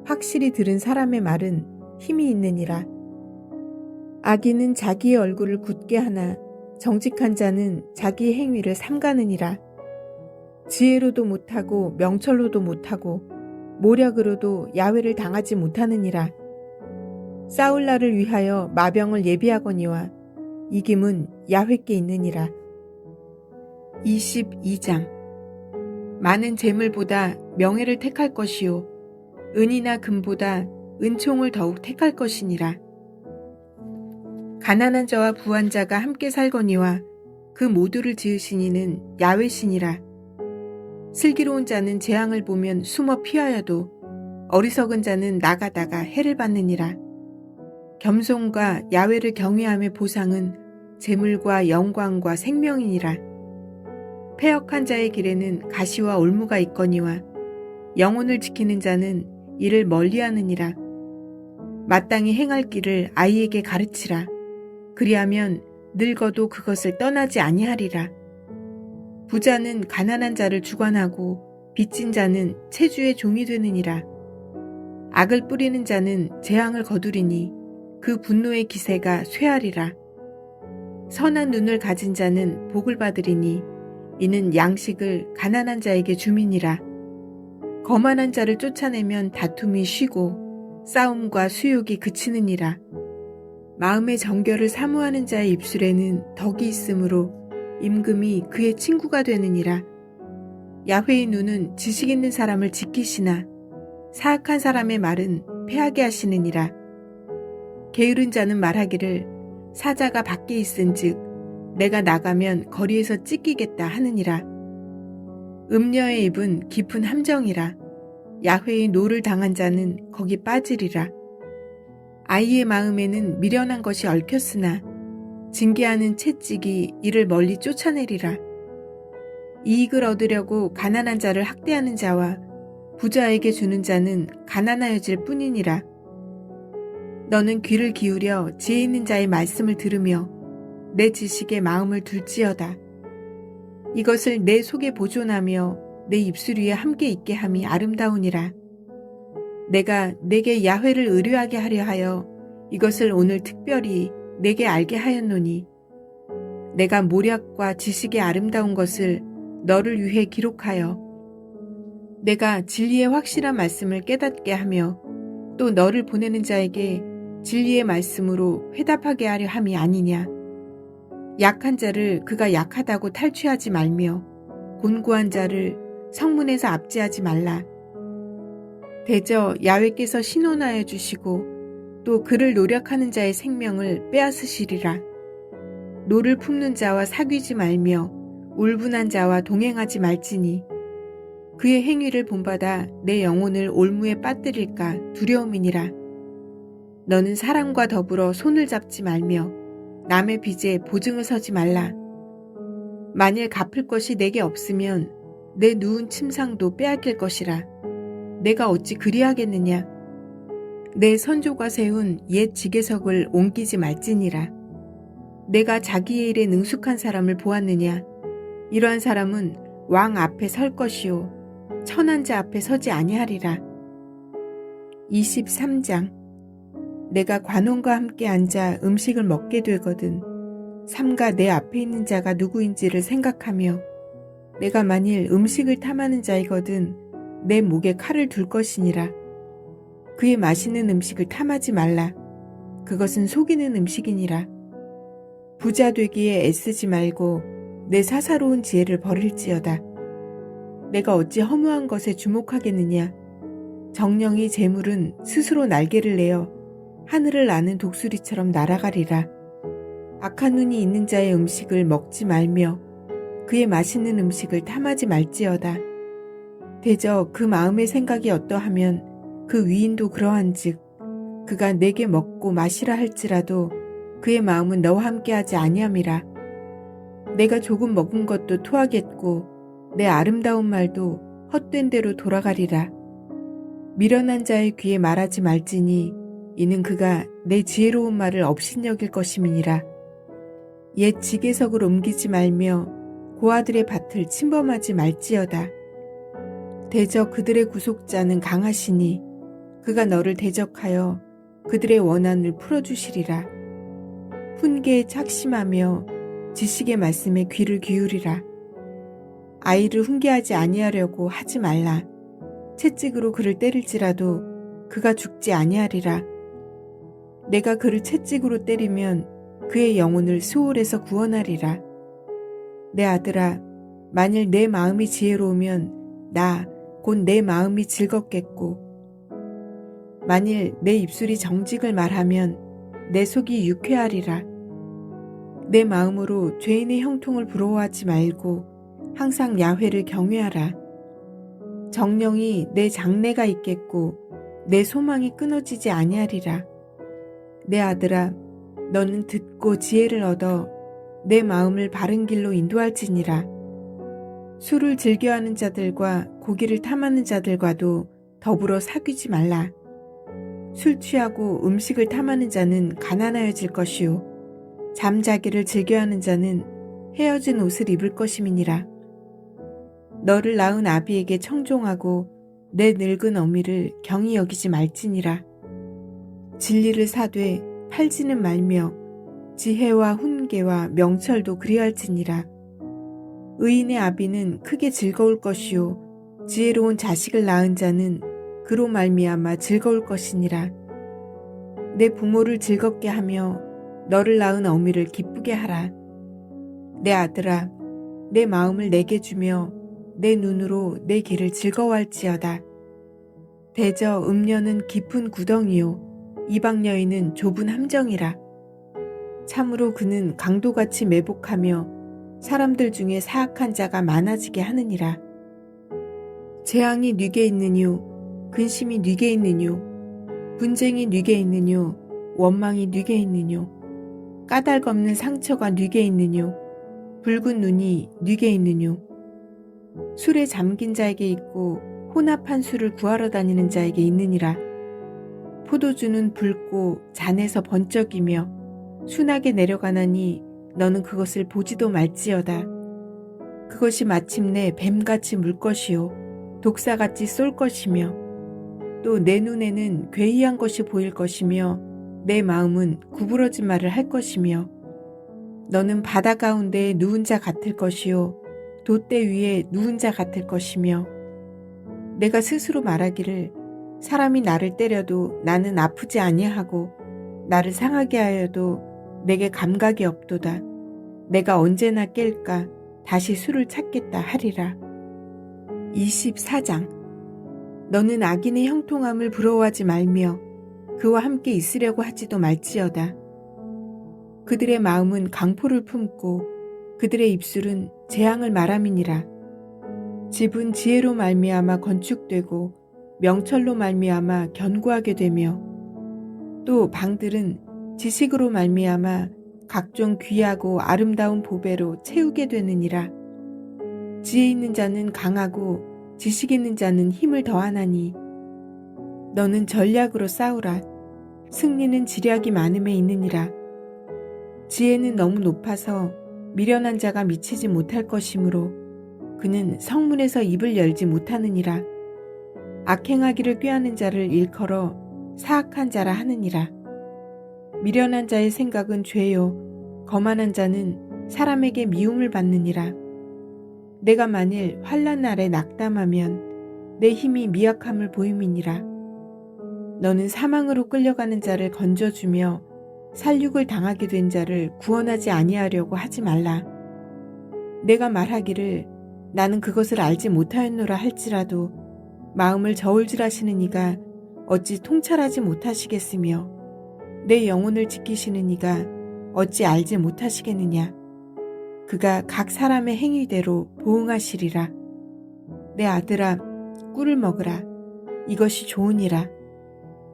확실히 들은 사람의 말은 힘이 있느니라. 악인은 자기의 얼굴을 굳게 하나 정직한 자는 자기의 행위를 삼가느니라. 지혜로도 못하고 명철로도 못하고 모략으로도 야훼를 당하지 못하느니라. 싸울 날을 위하여 마병을 예비하거니와 이김은 야훼께 있느니라. 22장. 많은 재물보다 명예를 택할 것이요 은이나 금보다 은총을 더욱 택할 것이니라. 가난한 자와 부한 자가 함께 살거니와 그 모두를 지으신 이는 야훼시니라. 슬기로운 자는 재앙을 보면 숨어 피하여도 어리석은 자는 나가다가 해를 받느니라. 겸손과 야훼를 경외함의 보상은 재물과 영광과 생명이니라. 패역한 자의 길에는 가시와 올무가 있거니와 영혼을 지키는 자는 이를 멀리하느니라. 마땅히 행할 길을 아이에게 가르치라. 그리하면 늙어도 그것을 떠나지 아니하리라. 부자는 가난한 자를 주관하고 빚진 자는 체주의 종이 되느니라. 악을 뿌리는 자는 재앙을 거두리니 그 분노의 기세가 쇠하리라. 선한 눈을 가진 자는 복을 받으리니 이는 양식을 가난한 자에게 주민이라. 거만한 자를 쫓아내면 다툼이 쉬고 싸움과 수욕이 그치느니라. 마음의 정결을 사모하는 자의 입술에는 덕이 있으므로 임금이 그의 친구가 되느니라. 야훼의 눈은 지식 있는 사람을 지키시나 사악한 사람의 말은 패하게 하시느니라. 게으른 자는 말하기를 사자가 밖에 있은즉 내가 나가면 거리에서 찢기겠다 하느니라. 음녀의 입은 깊은 함정이라. 야훼의 노를 당한 자는 거기 빠지리라. 아이의 마음에는 미련한 것이 얽혔으나 징계하는 채찍이 이를 멀리 쫓아내리라. 이익을 얻으려고 가난한 자를 학대하는 자와 부자에게 주는 자는 가난하여질 뿐이니라. 너는 귀를 기울여 지혜 있는 자의 말씀을 들으며 내 지식에 마음을 둘지어다. 이것을 내 속에 보존하며 내 입술 위에 함께 있게 함이 아름다우니라. 내가 내게 야훼를 의뢰하게 하려 하여 이것을 오늘 특별히 내게 알게 하였노니 내가 모략과 지식의 아름다운 것을 너를 위해 기록하여 내가 진리의 확실한 말씀을 깨닫게 하며 또 너를 보내는 자에게 진리의 말씀으로 회답하게 하려 함이 아니냐. 약한 자를 그가 약하다고 탈취하지 말며 곤고한 자를 성문에서 압제하지 말라. 대저 야훼께서 신원하여 주시고 또 그를 노력하는 자의 생명을 빼앗으시리라. 노를 품는 자와 사귀지 말며 울분한 자와 동행하지 말지니 그의 행위를 본받아 내 영혼을 올무에 빠뜨릴까 두려움이니라. 너는 사람과 더불어 손을 잡지 말며 남의 빚에 보증을 서지 말라. 만일 갚을 것이 내게 없으면 내 누운 침상도 빼앗길 것이라. 내가 어찌 그리하겠느냐. 내 선조가 세운 옛 지계석을 옮기지 말지니라. 내가 자기의 일에 능숙한 사람을 보았느냐. 이러한 사람은 왕 앞에 설 것이요 천한 자 앞에 서지 아니하리라. 23장. 내가 관원과 함께 앉아 음식을 먹게 되거든 삼가 내 앞에 있는 자가 누구인지를 생각하며 내가 만일 음식을 탐하는 자이거든 내 목에 칼을 둘 것이니라. 그의 맛있는 음식을 탐하지 말라. 그것은 속이는 음식이니라. 부자 되기에 애쓰지 말고 내 사사로운 지혜를 버릴지어다. 내가 어찌 허무한 것에 주목하겠느냐. 정령이 재물은 스스로 날개를 내어 하늘을 나는 독수리처럼 날아가리라. 악한 눈이 있는 자의 음식을 먹지 말며 그의 맛있는 음식을 탐하지 말지어다. 대저 그 마음의 생각이 어떠하면 그 위인도 그러한즉 그가 내게 먹고 마시라 할지라도 그의 마음은 너와 함께하지 아니함이라. 내가 조금 먹은 것도 토하겠고 내 아름다운 말도 헛된 대로 돌아가리라. 미련한 자의 귀에 말하지 말지니 이는 그가 내 지혜로운 말을 업신여길 것임이니라. 옛 지계석을 옮기지 말며 고아들의 밭을 침범하지 말지어다. 대적 그들의 구속자는 강하시니 그가 너를 대적하여 그들의 원한을 풀어주시리라. 훈계에 착심하며 지식의 말씀에 귀를 기울이라. 아이를 훈계하지 아니하려고 하지 말라. 채찍으로 그를 때릴지라도 그가 죽지 아니하리라. 내가 그를 채찍으로 때리면 그의 영혼을 수월에서 구원하리라. 내 아들아, 만일 내 마음이 지혜로우면 나 곧 내 마음이 즐겁겠고 만일 내 입술이 정직을 말하면 내 속이 유쾌하리라. 내 마음으로 죄인의 형통을 부러워하지 말고 항상 야훼를 경외하라. 정령이 내 장래가 있겠고 내 소망이 끊어지지 아니하리라. 내 아들아, 너는 듣고 지혜를 얻어 내 마음을 바른 길로 인도할지니라. 술을 즐겨하는 자들과 고기를 탐하는 자들과도 더불어 사귀지 말라. 술 취하고 음식을 탐하는 자는 가난하여질 것이요 잠자기를 즐겨하는 자는 헤어진 옷을 입을 것임이니라. 너를 낳은 아비에게 청종하고 내 늙은 어미를 경히 여기지 말지니라. 진리를 사되 팔지는 말며 지혜와 훈계와 명철도 그리할지니라. 의인의 아비는 크게 즐거울 것이요 지혜로운 자식을 낳은 자는 그로 말미암아 즐거울 것이니라. 내 부모를 즐겁게 하며 너를 낳은 어미를 기쁘게 하라. 내 아들아, 내 마음을 내게 주며 내 눈으로 내 길을 즐거워할지어다. 대저 음녀는 깊은 구덩이요 이방 여인은 좁은 함정이라. 참으로 그는 강도같이 매복하며 사람들 중에 사악한 자가 많아지게 하느니라. 재앙이 뉘게 있느뇨 근심이 뉘게 있느뇨 분쟁이 뉘게 있느뇨 원망이 뉘게 있느뇨 까닭 없는 상처가 뉘게 있느뇨 붉은 눈이 뉘게 있느뇨 술에 잠긴 자에게 있고 혼합한 술을 구하러 다니는 자에게 있느니라. 포도주는 붉고 잔에서 번쩍이며 순하게 내려가나니 너는 그것을 보지도 말지어다. 그것이 마침내 뱀같이 물 것이요 독사같이 쏠 것이며 또 내 눈에는 괴이한 것이 보일 것이며 내 마음은 구부러진 말을 할 것이며 너는 바다 가운데 누운 자 같을 것이요 돛대 위에 누운 자 같을 것이며 내가 스스로 말하기를 사람이 나를 때려도 나는 아프지 아니하고 나를 상하게 하여도 내게 감각이 없도다. 내가 언제나 깰까 다시 술을 찾겠다 하리라. 24장. 너는 악인의 형통함을 부러워하지 말며 그와 함께 있으려고 하지도 말지어다. 그들의 마음은 강포를 품고 그들의 입술은 재앙을 말함이니라. 집은 지혜로 말미암아 건축되고 명철로 말미암아 견고하게 되며 또 방들은 지식으로 말미암아 각종 귀하고 아름다운 보배로 채우게 되느니라. 지혜 있는 자는 강하고 지식 있는 자는 힘을 더하나니 너는 전략으로 싸우라. 승리는 지략이 많음에 있느니라. 지혜는 너무 높아서 미련한 자가 미치지 못할 것이므로 그는 성문에서 입을 열지 못하느니라. 악행하기를 꾀하는 자를 일컬어 사악한 자라 하느니라. 미련한 자의 생각은 죄요 거만한 자는 사람에게 미움을 받느니라. 내가 만일 환난 날에 낙담하면 내 힘이 미약함을 보임이니라. 너는 사망으로 끌려가는 자를 건져주며 살육을 당하게 된 자를 구원하지 아니하려고 하지 말라. 내가 말하기를 나는 그것을 알지 못하였노라 할지라도 마음을 저울질하시는 이가 어찌 통찰하지 못하시겠으며 내 영혼을 지키시는 이가 어찌 알지 못하시겠느냐. 그가 각 사람의 행위대로 보응하시리라. 내 아들아 꿀을 먹으라. 이것이 좋으니라.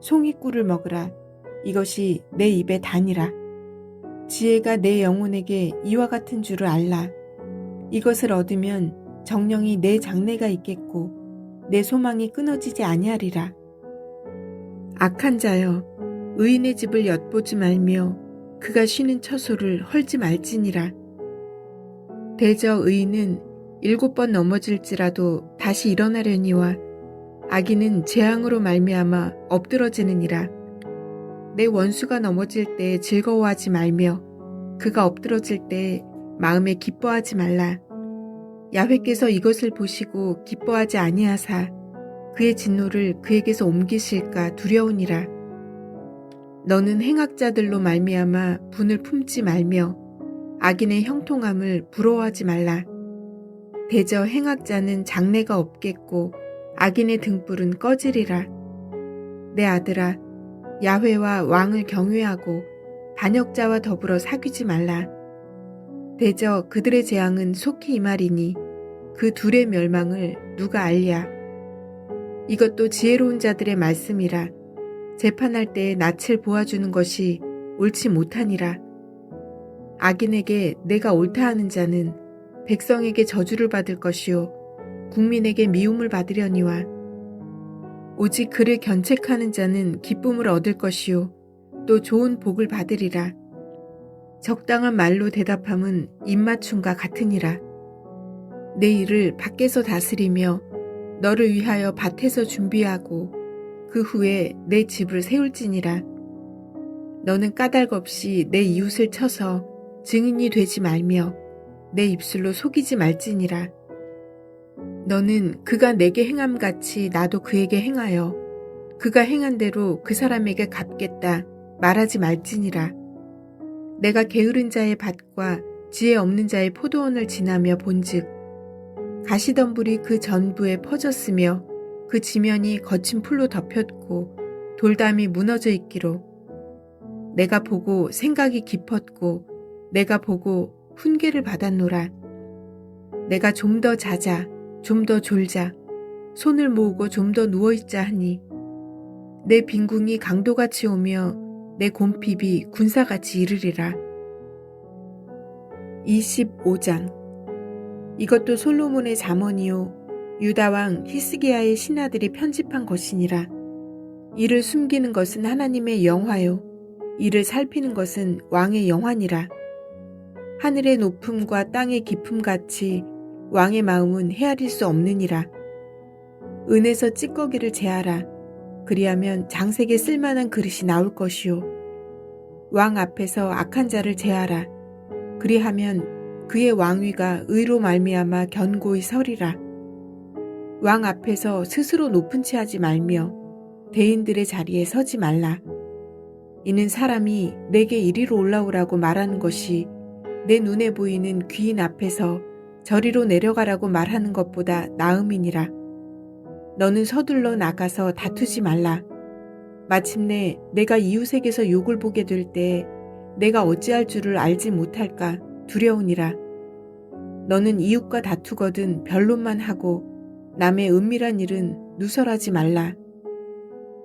송이꿀을 먹으라. 이것이 내 입에 다니라. 지혜가 내 영혼에게 이와 같은 줄을 알라. 이것을 얻으면 정령이 내 장래가 있겠고 내 소망이 끊어지지 아니하리라. 악한 자여 의인의 집을 엿보지 말며 그가 쉬는 처소를 헐지 말지니라. 대저 의인은 7번 넘어질지라도 다시 일어나려니와 악인은 재앙으로 말미암아 엎드러지느니라. 내 원수가 넘어질 때 즐거워하지 말며 그가 엎드러질 때 마음에 기뻐하지 말라. 야훼께서 이것을 보시고 기뻐하지 아니하사 그의 진노를 그에게서 옮기실까 두려우니라. 너는 행악자들로 말미암아 분을 품지 말며 악인의 형통함을 부러워하지 말라. 대저 행악자는 장래가 없겠고 악인의 등불은 꺼지리라. 내 아들아 야훼와 왕을 경외하고 반역자와 더불어 사귀지 말라. 대저 그들의 재앙은 속히 임하리니 그 둘의 멸망을 누가 알랴. 이것도 지혜로운 자들의 말씀이라. 재판할 때에 낯을 보아주는 것이 옳지 못하니라. 악인에게 내가 옳다 하는 자는 백성에게 저주를 받을 것이요 국민에게 미움을 받으려니와 오직 그를 견책하는 자는 기쁨을 얻을 것이요 또 좋은 복을 받으리라. 적당한 말로 대답함은 입맞춤과 같으니라. 내 일을 밖에서 다스리며 너를 위하여 밭에서 준비하고 그 후에 내 집을 세울지니라. 너는 까닭 없이 내 이웃을 쳐서 증인이 되지 말며 내 입술로 속이지 말지니라. 너는 그가 내게 행함같이 나도 그에게 행하여 그가 행한 대로 그 사람에게 갚겠다 말하지 말지니라. 내가 게으른 자의 밭과 지혜 없는 자의 포도원을 지나며 본즉 가시덤불이 그 전부에 퍼졌으며 그 지면이 거친 풀로 덮였고 돌담이 무너져 있기로 내가 보고 생각이 깊었고 내가 보고 훈계를 받았노라. 내가 좀 더 자자 좀 더 졸자 손을 모으고 좀 더 누워있자 하니 내 빈궁이 강도같이 오며 내 곰핍이 군사같이 이르리라. 25장. 이것도 솔로몬의 잠언이요 유다왕 히스기야의 신하들이 편집한 것이니라. 이를 숨기는 것은 하나님의 영화요 이를 살피는 것은 왕의 영화니라. 하늘의 높음과 땅의 깊음같이 왕의 마음은 헤아릴 수 없느니라. 은에서 찌꺼기를 제하라. 그리하면 장색에 쓸만한 그릇이 나올 것이요 왕 앞에서 악한 자를 제하라. 그리하면 그의 왕위가 의로 말미암아 견고히 서리라. 왕 앞에서 스스로 높은 채 하지 말며 대인들의 자리에 서지 말라. 이는 사람이 내게 이리로 올라오라고 말하는 것이 내 눈에 보이는 귀인 앞에서 저리로 내려가라고 말하는 것보다 나음이니라. 너는 서둘러 나가서 다투지 말라. 마침내 내가 이웃에게서 욕을 보게 될 때에 내가 어찌할 줄을 알지 못할까 두려우니라. 너는 이웃과 다투거든 변론만 하고 남의 은밀한 일은 누설하지 말라.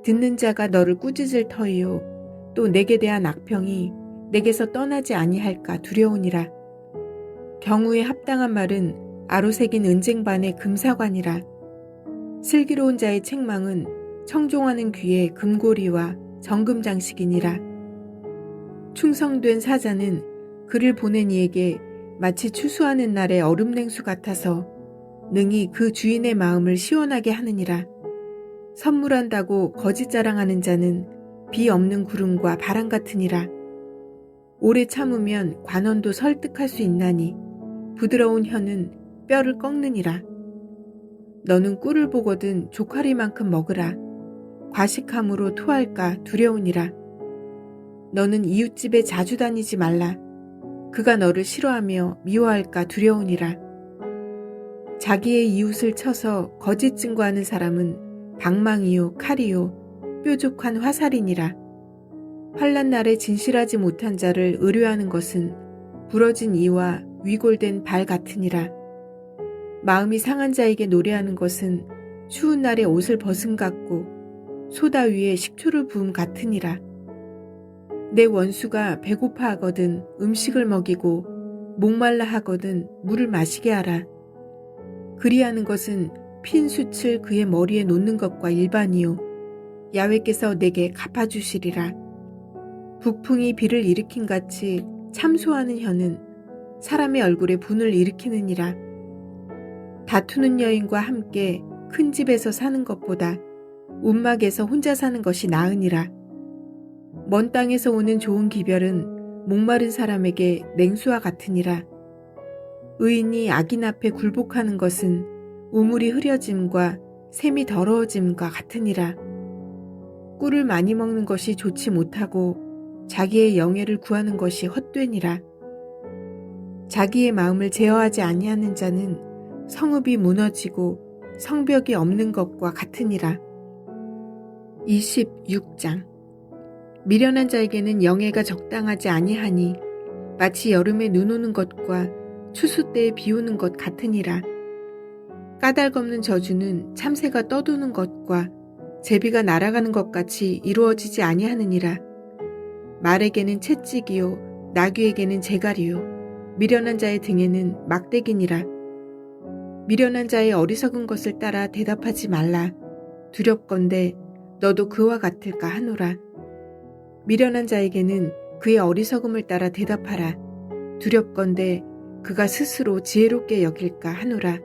듣는 자가 너를 꾸짖을 터이요 또 내게 대한 악평이 내게서 떠나지 아니할까 두려우니라. 경우에 합당한 말은 아로새긴 은쟁반의 금사관이라. 슬기로운 자의 책망은 청종하는 귀에 금고리와 정금장식이니라. 충성된 사자는 그를 보낸 이에게 마치 추수하는 날의 얼음냉수 같아서 능히 그 주인의 마음을 시원하게 하느니라. 선물한다고 거짓 자랑하는 자는 비 없는 구름과 바람 같으니라. 오래 참으면 관원도 설득할 수 있나니 부드러운 혀는 뼈를 꺾느니라. 너는 꿀을 보거든 조카리만큼 먹으라. 과식함으로 토할까 두려우니라. 너는 이웃집에 자주 다니지 말라. 그가 너를 싫어하며 미워할까 두려우니라. 자기의 이웃을 쳐서 거짓 증거하는 사람은 방망이요 칼이요 뾰족한 화살이니라. 환난 날에 진실하지 못한 자를 의뢰하는 것은 부러진 이와 위골된 발 같으니라. 마음이 상한 자에게 노래하는 것은 추운 날에 옷을 벗음 같고 소다 위에 식초를 부음 같으니라. 내 원수가 배고파 하거든 음식을 먹이고 목말라 하거든 물을 마시게 하라. 그리하는 것은 핀 숯을 그의 머리에 놓는 것과 일반이요 야훼께서 내게 갚아주시리라. 북풍이 비를 일으킨 같이 참소하는 혀는 사람의 얼굴에 분을 일으키느니라. 다투는 여인과 함께 큰 집에서 사는 것보다 움막에서 혼자 사는 것이 나으니라. 먼 땅에서 오는 좋은 기별은 목마른 사람에게 냉수와 같으니라. 의인이 악인 앞에 굴복하는 것은 우물이 흐려짐과 샘이 더러워짐과 같으니라. 꿀을 많이 먹는 것이 좋지 못하고 자기의 영예를 구하는 것이 헛되니라. 자기의 마음을 제어하지 아니하는 자는 성읍이 무너지고 성벽이 없는 것과 같으니라. 26장. 미련한 자에게는 영예가 적당하지 아니하니 마치 여름에 눈 오는 것과 추수 때에 비 오는 것 같으니라. 까닭없는 저주는 참새가 떠도는 것과 제비가 날아가는 것 같이 이루어지지 아니하느니라. 말에게는 채찍이요 나귀에게는 재갈이요 미련한 자의 등에는 막대기니라. 미련한 자의 어리석은 것을 따라 대답하지 말라. 두렵건대 너도 그와 같을까 하노라. 미련한 자에게는 그의 어리석음을 따라 대답하라. 두렵건대 그가 스스로 지혜롭게 여길까 하노라.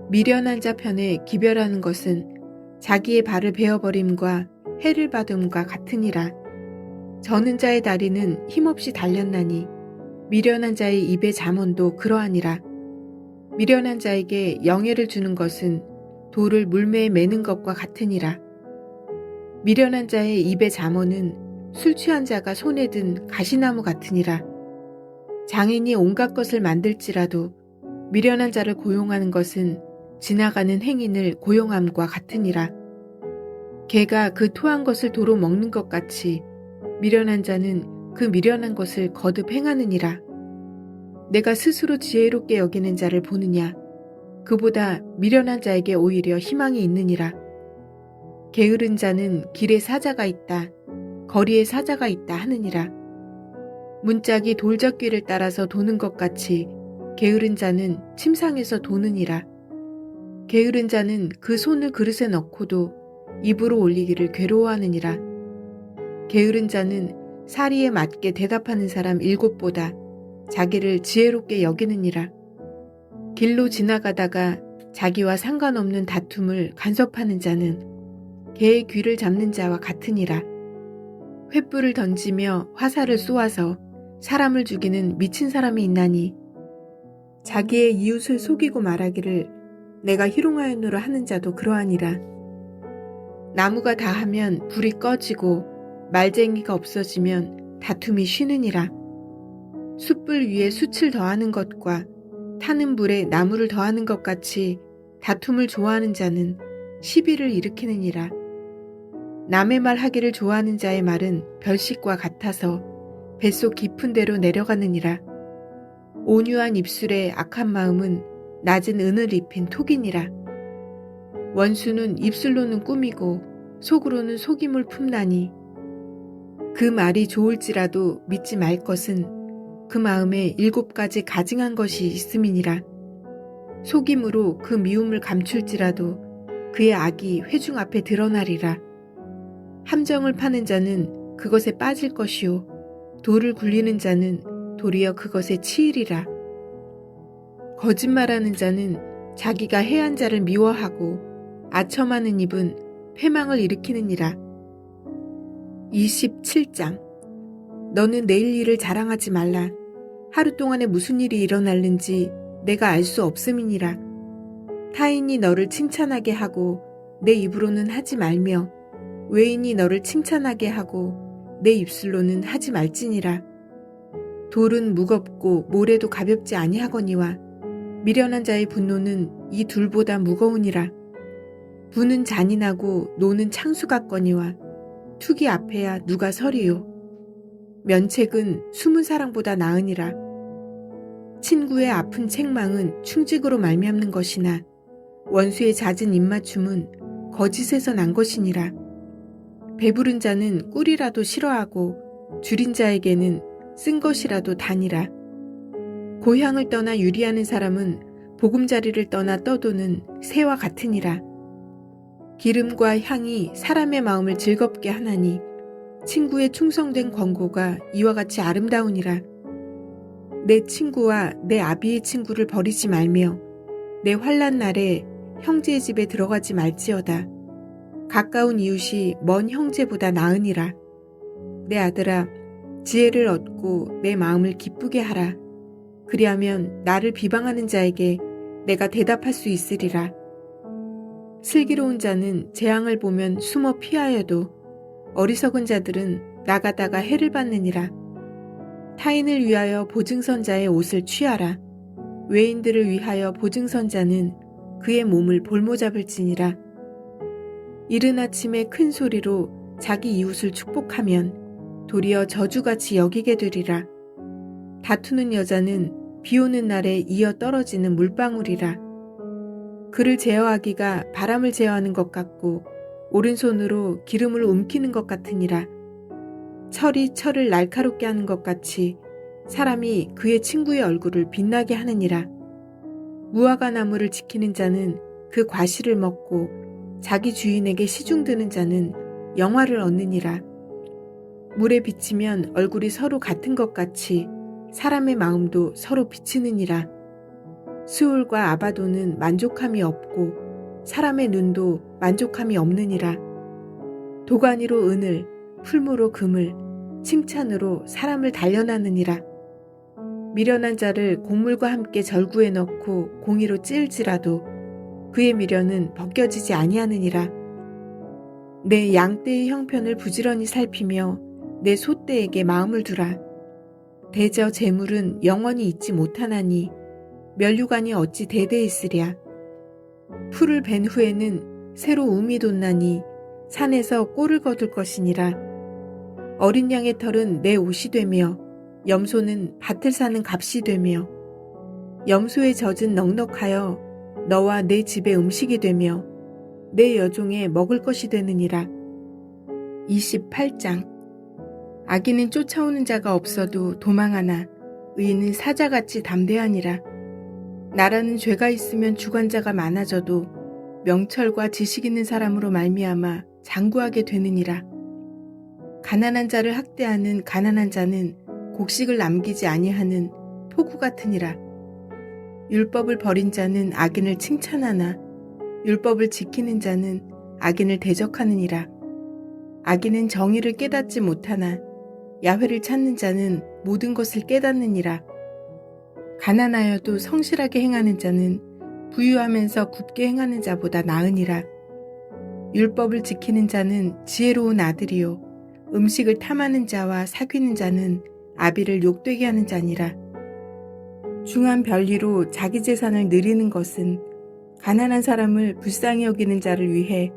미련한 자 편에 기별하는 것은 자기의 발을 베어버림과 해를 받음과 같으니라. 저는 자의 다리는 힘없이 달렸나니 미련한 자의 입의 잠언도 그러하니라. 미련한 자에게 영예를 주는 것은 돌을 물매에 매는 것과 같으니라. 미련한 자의 입의 잠언은 술 취한 자가 손에 든 가시나무 같으니라. 장인이 온갖 것을 만들지라도 미련한 자를 고용하는 것은 지나가는 행인을 고용함과 같으니라. 개가 그 토한 것을 도로 먹는 것 같이 미련한 자는 그 미련한 것을 거듭 행하느니라. 내가 스스로 지혜롭게 여기는 자를 보느냐? 그보다 미련한 자에게 오히려 희망이 있느니라. 게으른 자는 길에 사자가 있다, 거리에 사자가 있다 하느니라. 문짝이 돌적귀를 따라서 도는 것 같이 게으른 자는 침상에서 도느니라. 게으른 자는 그 손을 그릇에 넣고도 입으로 올리기를 괴로워하느니라. 게으른 자는 사리에 맞게 대답하는 사람 7보다 자기를 지혜롭게 여기느니라. 길로 지나가다가 자기와 상관없는 다툼을 간섭하는 자는 개의 귀를 잡는 자와 같으니라. 횃불을 던지며 화살을 쏘아서 사람을 죽이는 미친 사람이 있나니 자기의 이웃을 속이고 말하기를 내가 희롱하였노라 하는 자도 그러하니라. 나무가 다하면 불이 꺼지고 말쟁이가 없어지면 다툼이 쉬느니라. 숯불 위에 숯을 더하는 것과 타는 불에 나무를 더하는 것 같이 다툼을 좋아하는 자는 시비를 일으키느니라. 남의 말 하기를 좋아하는 자의 말은 별식과 같아서 뱃속 깊은 데로 내려가느니라. 온유한 입술에 악한 마음은 낮은 은을 입힌 톡이니라. 원수는 입술로는 꾸미고 속으로는 속임을 품나니 그 말이 좋을지라도 믿지 말 것은 그 마음에 7가지 가증한 것이 있음이니라. 속임으로 그 미움을 감출지라도 그의 악이 회중 앞에 드러나리라. 함정을 파는 자는 그것에 빠질 것이요 돌을 굴리는 자는 도리어 그것에 치이리라. 거짓말하는 자는 자기가 해한 자를 미워하고 아첨하는 입은 패망을 일으키느니라. 27장. 너는 내일 일을 자랑하지 말라. 하루 동안에 무슨 일이 일어날는지 내가 알 수 없음이니라. 타인이 너를 칭찬하게 하고 내 입으로는 하지 말며 외인이 너를 칭찬하게 하고 내 입술로는 하지 말지니라. 돌은 무겁고 모래도 가볍지 아니하거니와 미련한 자의 분노는 이 둘보다 무거우니라. 부는 잔인하고 노는 창수 같거니와 투기 앞에야 누가 서리요. 면책은 숨은 사랑보다 나으니라. 친구의 아픈 책망은 충직으로 말미암는 것이나 원수의 잦은 입맞춤은 거짓에서 난 것이니라. 배부른 자는 꿀이라도 싫어하고 줄인 자에게는 쓴 것이라도 다니라. 고향을 떠나 유리하는 사람은 보금자리를 떠나 떠도는 새와 같으니라. 기름과 향이 사람의 마음을 즐겁게 하나니 친구의 충성된 권고가 이와 같이 아름다우니라. 내 친구와 내 아비의 친구를 버리지 말며 내 환난 날에 형제의 집에 들어가지 말지어다. 가까운 이웃이 먼 형제보다 나으니라. 내 아들아, 지혜를 얻고 내 마음을 기쁘게 하라. 그리하면 나를 비방하는 자에게 내가 대답할 수 있으리라. 슬기로운 자는 재앙을 보면 숨어 피하여도 어리석은 자들은 나가다가 해를 받느니라. 타인을 위하여 보증선자의 옷을 취하라. 외인들을 위하여 보증선자는 그의 몸을 볼모잡을지니라. 이른 아침에 큰 소리로 자기 이웃을 축복하면 도리어 저주같이 여기게 되리라. 다투는 여자는 비 오는 날에 이어 떨어지는 물방울이라. 그를 제어하기가 바람을 제어하는 것 같고 오른손으로 기름을 움키는 것 같으니라. 철이 철을 날카롭게 하는 것 같이 사람이 그의 친구의 얼굴을 빛나게 하느니라. 무화과 나무를 지키는 자는 그 과실을 먹고 자기 주인에게 시중드는 자는 영화를 얻느니라. 물에 비치면 얼굴이 서로 같은 것 같이 사람의 마음도 서로 비치느니라. 스올과 아바도는 만족함이 없고 사람의 눈도 만족함이 없느니라. 도가니로 은을, 풀무로 금을, 칭찬으로 사람을 단련하느니라. 미련한 자를 곡물과 함께 절구에 넣고 공의로 찌을지라도 그의 미련은 벗겨지지 아니하느니라. 내 양떼의 형편을 부지런히 살피며 내 소떼에게 마음을 두라. 대저 재물은 영원히 있지 못하나니 면류관이 어찌 대대 있으랴. 풀을 벤 후에는 새로 움이 돋나니 산에서 꼴을 거둘 것이니라. 어린 양의 털은 내 옷이 되며 염소는 밭을 사는 값이 되며 염소의 젖은 넉넉하여 너와 내 집의 음식이 되며 내 여종의 먹을 것이 되느니라. 28장. 악인은 쫓아오는 자가 없어도 도망하나 의인은 사자같이 담대하니라. 나라는 죄가 있으면 주관자가 많아져도 명철과 지식 있는 사람으로 말미암아 장구하게 되느니라. 가난한 자를 학대하는 가난한 자는 곡식을 남기지 아니하는 폭우 같으니라. 율법을 버린 자는 악인을 칭찬하나 율법을 지키는 자는 악인을 대적하느니라. 악인은 정의를 깨닫지 못하나 야훼를 찾는 자는 모든 것을 깨닫느니라. 가난하여도 성실하게 행하는 자는 부유하면서 굽게 행하는 자보다 나으니라. 율법을 지키는 자는 지혜로운 아들이요 음식을 탐하는 자와 사귀는 자는 아비를 욕되게 하는 자니라. 중한 별리로 자기 재산을 누리는 것은 가난한 사람을 불쌍히 여기는 자를 위해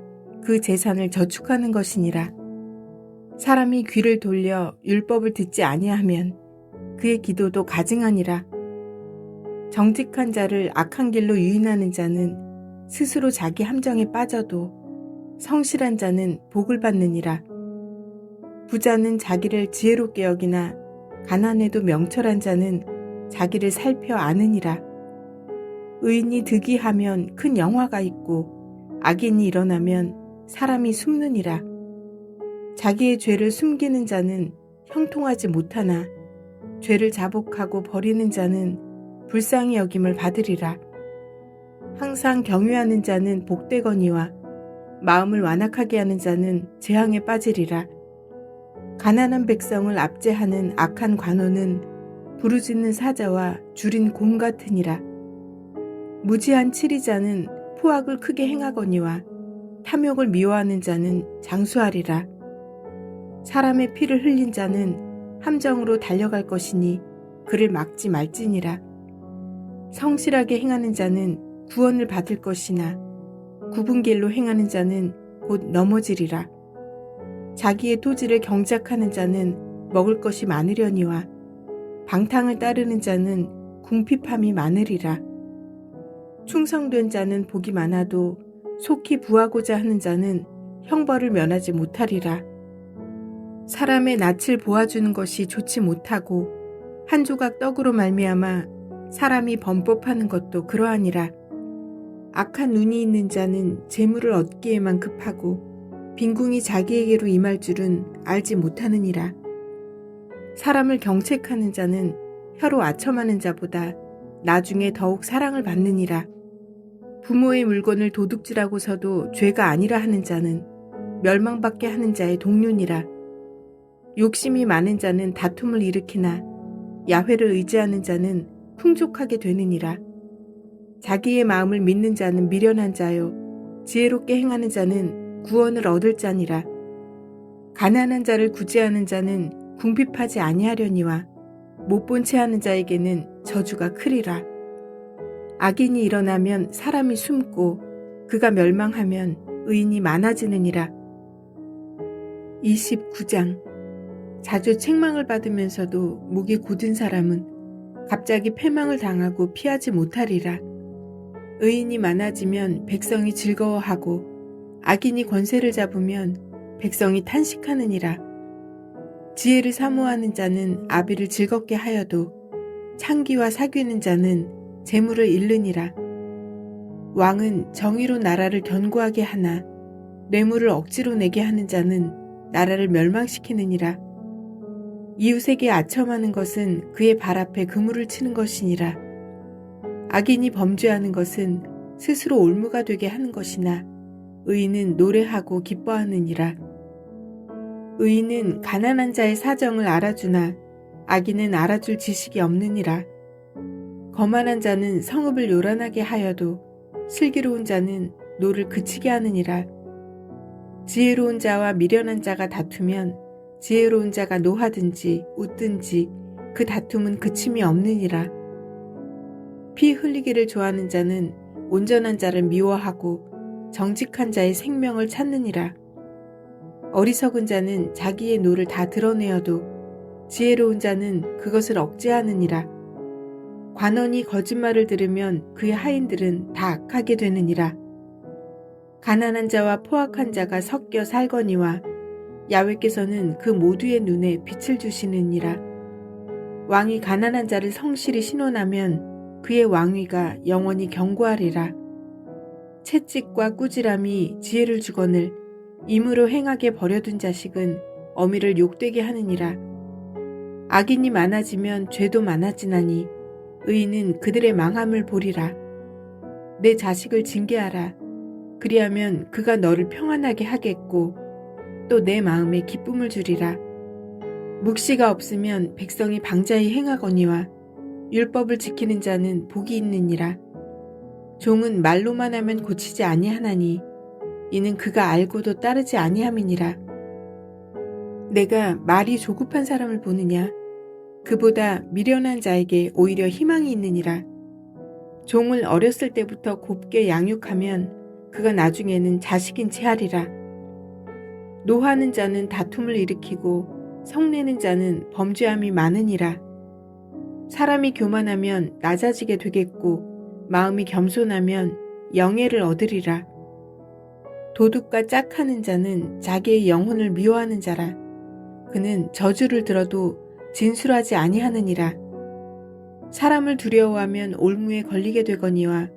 그 재산을 저축하는 것이니라. 사람이 귀를 돌려 율법을 듣지 아니하면 그의 기도도 가증하니라. 정직한 자를 악한 길로 유인하는 자는 스스로 자기 함정에 빠져도 성실한 자는 복을 받느니라. 부자는 자기를 지혜롭게 여기나 가난해도 명철한 자는 자기를 살펴 아느니라. 의인이 득이하면 큰 영화가 있고 악인이 일어나면 사람이 숨느니라. 자기의 죄를 숨기는 자는 형통하지 못하나 죄를 자복하고 버리는 자는 불쌍히 여김을 받으리라. 항상 경외하는 자는 복되거니와 마음을 완악하게 하는 자는 재앙에 빠지리라. 가난한 백성을 압제하는 악한 관원은 부르짖는 사자와 줄인 곰 같으니라. 무지한 치리자는 포악을 크게 행하거니와 탐욕을 미워하는 자는 장수하리라. 사람의 피를 흘린 자는 함정으로 달려갈 것이니 그를 막지 말지니라. 성실하게 행하는 자는 구원을 받을 것이나 굽은 길로 행하는 자는 곧 넘어지리라. 자기의 토지를 경작하는 자는 먹을 것이 많으려니와 방탕을 따르는 자는 궁핍함이 많으리라. 충성된 자는 복이 많아도 속히 부하고자 하는 자는 형벌을 면하지 못하리라. 사람의 낯을 보아주는 것이 좋지 못하고 한 조각 떡으로 말미암아 사람이 범법하는 것도 그러하니라. 악한 눈이 있는 자는 재물을 얻기에만 급하고 빈궁이 자기에게로 임할 줄은 알지 못하느니라. 사람을 경책하는 자는 혀로 아첨하는 자보다 나중에 더욱 사랑을 받느니라. 부모의 물건을 도둑질하고서도 죄가 아니라 하는 자는 멸망받게 하는 자의 동료니라. 욕심이 많은 자는 다툼을 일으키나 야훼를 의지하는 자는 풍족하게 되느니라. 자기의 마음을 믿는 자는 미련한 자요 지혜롭게 행하는 자는 구원을 얻을 자니라. 가난한 자를 구제하는 자는 궁핍하지 아니하려니와 못본 채 하는 자에게는 저주가 크리라. 악인이 일어나면 사람이 숨고 그가 멸망하면 의인이 많아지느니라. 29장. 자주 책망을 받으면서도 목이 곧은 사람은 갑자기 패망을 당하고 피하지 못하리라. 의인이 많아지면 백성이 즐거워하고 악인이 권세를 잡으면 백성이 탄식하느니라. 지혜를 사모하는 자는 아비를 즐겁게 하여도 창기와 사귀는 자는 재물을 잃느니라. 왕은 정의로 나라를 견고하게 하나 뇌물을 억지로 내게 하는 자는 나라를 멸망시키느니라. 이웃에게 아첨하는 것은 그의 발 앞에 그물을 치는 것이니라. 악인이 범죄하는 것은 스스로 올무가 되게 하는 것이나 의인은 노래하고 기뻐하느니라. 의인은 가난한 자의 사정을 알아주나 악인은 알아줄 지식이 없느니라. 거만한 자는 성읍을 요란하게 하여도 슬기로운 자는 노를 그치게 하느니라. 지혜로운 자와 미련한 자가 다투면 지혜로운 자가 노하든지 웃든지 그 다툼은 그침이 없느니라. 피 흘리기를 좋아하는 자는 온전한 자를 미워하고 정직한 자의 생명을 찾느니라. 어리석은 자는 자기의 노를 다 드러내어도 지혜로운 자는 그것을 억제하느니라. 관원이 거짓말을 들으면 그의 하인들은 다 악하게 되느니라. 가난한 자와 포악한 자가 섞여 살거니와 야훼께서는 그 모두의 눈에 빛을 주시느니라. 왕이 가난한 자를 성실히 신원하면 그의 왕위가 영원히 견고하리라. 채찍과 꾸지람이 지혜를 주거늘 임으로 행하게 버려둔 자식은 어미를 욕되게 하느니라. 악인이 많아지면 죄도 많아지나니 의인은 그들의 망함을 보리라. 내 자식을 징계하라. 그리하면 그가 너를 평안하게 하겠고 또 내 마음에 기쁨을 주리라. 묵시가 없으면 백성이 방자히 행하거니와 율법을 지키는 자는 복이 있느니라. 종은 말로만 하면 고치지 아니하나니 이는 그가 알고도 따르지 아니함이니라. 내가 말이 조급한 사람을 보느냐? 그보다 미련한 자에게 오히려 희망이 있느니라. 종을 어렸을 때부터 곱게 양육하면 그가 나중에는 자식인 채 하리라. 노하는 자는 다툼을 일으키고 성내는 자는 범죄함이 많으니라. 사람이 교만하면 낮아지게 되겠고 마음이 겸손하면 영예를 얻으리라. 도둑과 짝하는 자는 자기의 영혼을 미워하는 자라. 그는 저주를 들어도 진술하지 아니하느니라. 사람을 두려워하면 올무에 걸리게 되거니와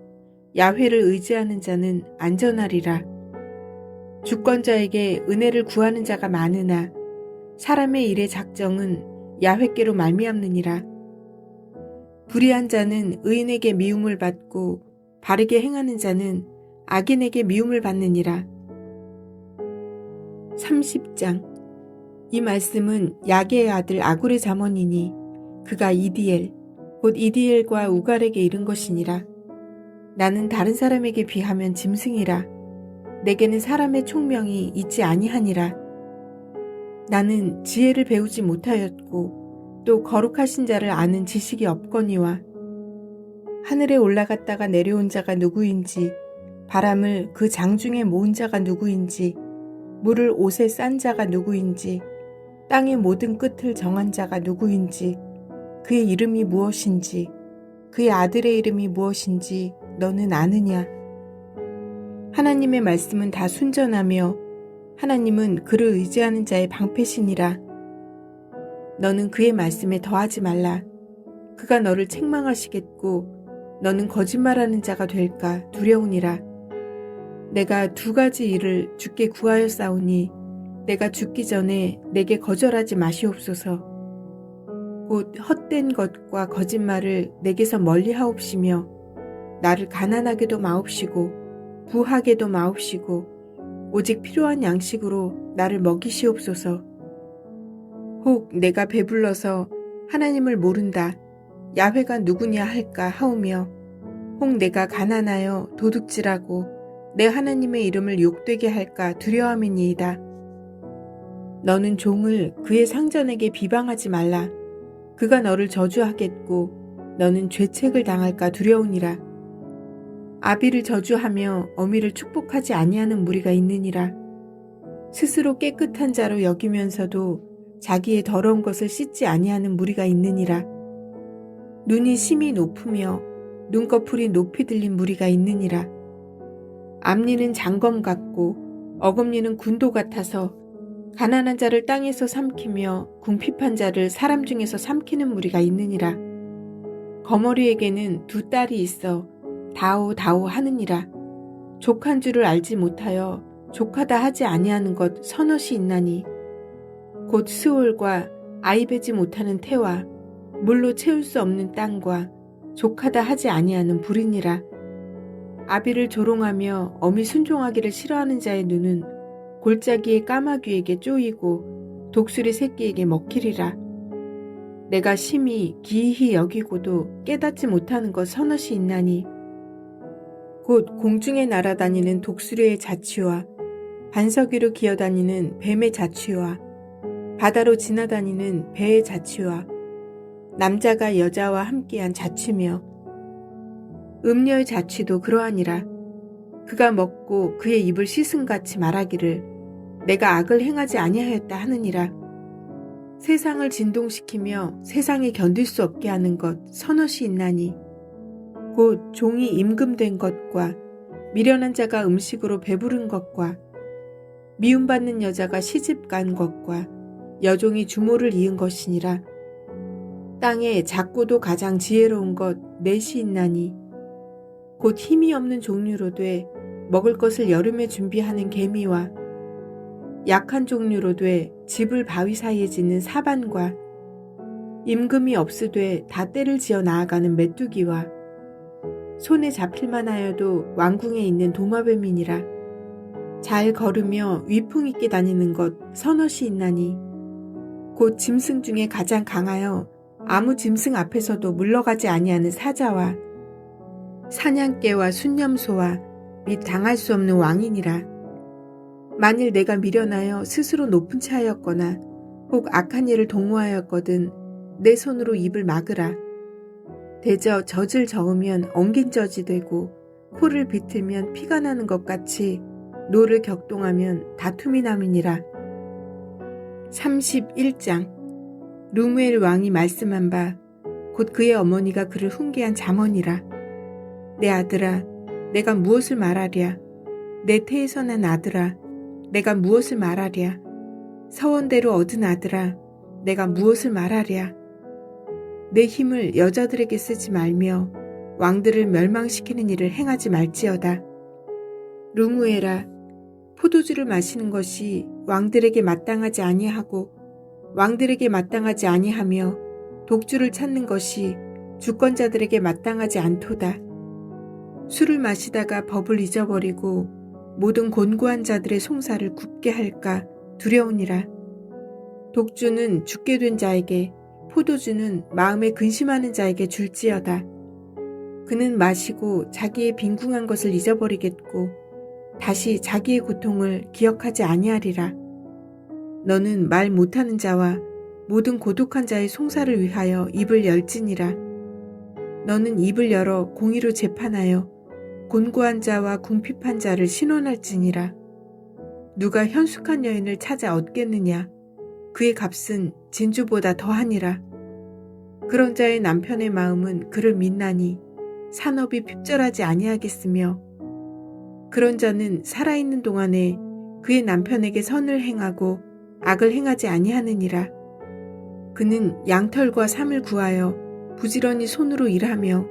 야훼를 의지하는 자는 안전하리라. 주권자에게 은혜를 구하는 자가 많으나 사람의 일의 작정은 야훼께로 말미암느니라. 불의한 자는 의인에게 미움을 받고 바르게 행하는 자는 악인에게 미움을 받느니라. 30장. 이 말씀은 야게의 아들 아굴의 잠언이니 그가 이디엘 곧 이디엘과 우갈에게 이른 것이니라. 나는 다른 사람에게 비하면 짐승이라. 내게는 사람의 총명이 있지 아니하니라. 나는 지혜를 배우지 못하였고 또 거룩하신 자를 아는 지식이 없거니와 하늘에 올라갔다가 내려온 자가 누구인지 바람을 그 장중에 모은 자가 누구인지 물을 옷에 싼 자가 누구인지 땅의 모든 끝을 정한 자가 누구인지 그의 이름이 무엇인지 그의 아들의 이름이 무엇인지 너는 아느냐? 하나님의 말씀은 다 순전하며 하나님은 그를 의지하는 자의 방패시니라. 너는 그의 말씀에 더하지 말라. 그가 너를 책망하시겠고 너는 거짓말하는 자가 될까 두려우니라. 내가 두 가지 일을 주께 구하였사오니 내가 죽기 전에 내게 거절하지 마시옵소서. 곧 헛된 것과 거짓말을 내게서 멀리 하옵시며 나를 가난하게도 마옵시고 부하게도 마옵시고 오직 필요한 양식으로 나를 먹이시옵소서. 혹 내가 배불러서 하나님을 모른다 야훼가 누구냐 할까 하오며 혹 내가 가난하여 도둑질하고 내 하나님의 이름을 욕되게 할까 두려움이니이다. 너는 종을 그의 상전에게 비방하지 말라. 그가 너를 저주하겠고 너는 죄책을 당할까 두려우니라. 아비를 저주하며 어미를 축복하지 아니하는 무리가 있느니라. 스스로 깨끗한 자로 여기면서도 자기의 더러운 것을 씻지 아니하는 무리가 있느니라. 눈이 심히 높으며 눈꺼풀이 높이 들린 무리가 있느니라. 앞니는 장검 같고 어금니는 군도 같아서 가난한 자를 땅에서 삼키며 궁핍한 자를 사람 중에서 삼키는 무리가 있느니라. 거머리에게는 두 딸이 있어 다오 다오 하느니라. 족한 줄을 알지 못하여 족하다 하지 아니하는 것 서넛이 있나니 곧 스올과 아이 베지 못하는 태와 물로 채울 수 없는 땅과 족하다 하지 아니하는 불이니라. 아비를 조롱하며 어미 순종하기를 싫어하는 자의 눈은 골짜기의 까마귀에게 쪼이고 독수리 새끼에게 먹히리라. 내가 심히 기이히 여기고도 깨닫지 못하는 것 서넛이 있나니 곧 공중에 날아다니는 독수리의 자취와 반석 위로 기어다니는 뱀의 자취와 바다로 지나다니는 배의 자취와 남자가 여자와 함께한 자취며 음녀의 자취도 그러하니라. 그가 먹고 그의 입을 씻음같이 말하기를 내가 악을 행하지 아니하였다 하느니라. 세상을 진동시키며 세상에 견딜 수 없게 하는 것 서넛이 있나니 곧 종이 임금된 것과 미련한 자가 음식으로 배부른 것과 미움받는 여자가 시집간 것과 여종이 주모를 이은 것이니라. 땅에 작고도 가장 지혜로운 것 넷이 있나니 곧 힘이 없는 종류로 돼 먹을 것을 여름에 준비하는 개미와 약한 종류로 돼 집을 바위 사이에 짓는 사반과 임금이 없으되 다 때를 지어 나아가는 메뚜기와 손에 잡힐만 하여도 왕궁에 있는 도마뱀이니라. 잘 걸으며 위풍 있게 다니는 것 서너시 있나니 곧 짐승 중에 가장 강하여 아무 짐승 앞에서도 물러가지 아니하는 사자와 사냥개와 순념소와 및 당할 수 없는 왕이니라. 만일 내가 미련하여 스스로 높은 차였거나 혹 악한 일을 동무하였거든 내 손으로 입을 막으라. 대저 젖을 저으면 엉긴 젖이 되고 코를 비틀면 피가 나는 것 같이 노를 격동하면 다툼이 남이니라. 31장 루무엘 왕이 말씀한 바 곧 그의 어머니가 그를 훈계한 잠언이라. 내 아들아, 내가 무엇을 말하랴? 내 태에서 난 아들아, 내가 무엇을 말하랴? 서원대로 얻은 아들아, 내가 무엇을 말하랴? 내 힘을 여자들에게 쓰지 말며 왕들을 멸망시키는 일을 행하지 말지어다. 루무엘아, 포도주를 마시는 것이 왕들에게 마땅하지 아니하고 왕들에게 마땅하지 아니하며 독주를 찾는 것이 주권자들에게 마땅하지 않도다. 술을 마시다가 법을 잊어버리고 모든 곤고한 자들의 송사를 굽게 할까 두려우니라. 독주는 죽게 된 자에게, 포도주는 마음에 근심하는 자에게 줄지어다. 그는 마시고 자기의 빈궁한 것을 잊어버리겠고 다시 자기의 고통을 기억하지 아니하리라. 너는 말 못하는 자와 모든 고독한 자의 송사를 위하여 입을 열지니라. 너는 입을 열어 공의로 재판하여 곤고한 자와 궁핍한 자를 신원할지니라. 누가 현숙한 여인을 찾아 얻겠느냐? 그의 값은 진주보다 더하니라. 그런 자의 남편의 마음은 그를 믿나니 산업이 핍절하지 아니하겠으며 그런 자는 살아있는 동안에 그의 남편에게 선을 행하고 악을 행하지 아니하느니라. 그는 양털과 삼을 구하여 부지런히 손으로 일하며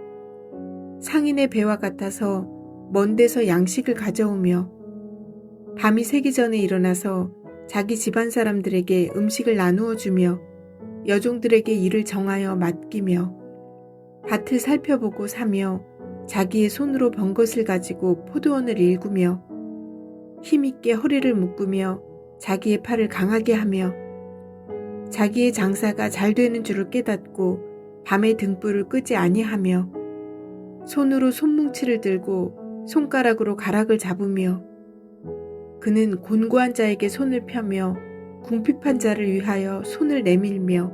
상인의 배와 같아서 먼 데서 양식을 가져오며 밤이 새기 전에 일어나서 자기 집안 사람들에게 음식을 나누어 주며 여종들에게 일을 정하여 맡기며 밭을 살펴보고 사며 자기의 손으로 번 것을 가지고 포도원을 일구며 힘있게 허리를 묶으며 자기의 팔을 강하게 하며 자기의 장사가 잘 되는 줄을 깨닫고 밤에 등불을 끄지 아니하며 손으로 손뭉치를 들고 손가락으로 가락을 잡으며 그는 곤고한 자에게 손을 펴며 궁핍한 자를 위하여 손을 내밀며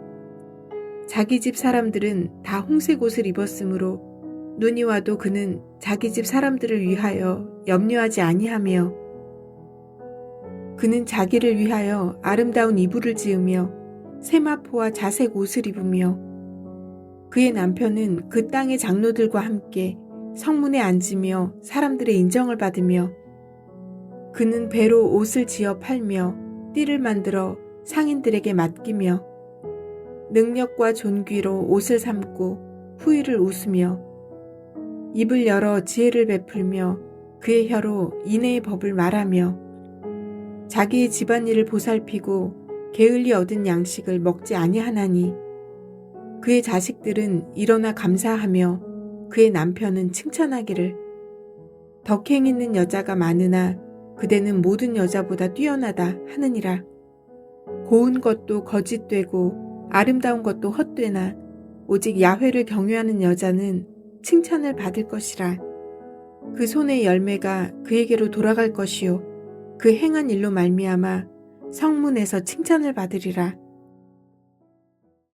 자기 집 사람들은 다 홍색 옷을 입었으므로 눈이 와도 그는 자기 집 사람들을 위하여 염려하지 아니하며 그는 자기를 위하여 아름다운 이불을 지으며 세마포와 자색 옷을 입으며 그의 남편은 그 땅의 장로들과 함께 성문에 앉으며 사람들의 인정을 받으며 그는 배로 옷을 지어 팔며 띠를 만들어 상인들에게 맡기며 능력과 존귀로 옷을 삼고 후일을 웃으며 입을 열어 지혜를 베풀며 그의 혀로 인애의 법을 말하며 자기의 집안일을 보살피고 게을리 얻은 양식을 먹지 아니하나니 그의 자식들은 일어나 감사하며 그의 남편은 칭찬하기를 덕행 있는 여자가 많으나 그대는 모든 여자보다 뛰어나다 하느니라. 고운 것도 거짓되고 아름다운 것도 헛되나 오직 야훼를 경외하는 여자는 칭찬을 받을 것이라. 그 손의 열매가 그에게로 돌아갈 것이요 그 행한 일로 말미암아 성문에서 칭찬을 받으리라.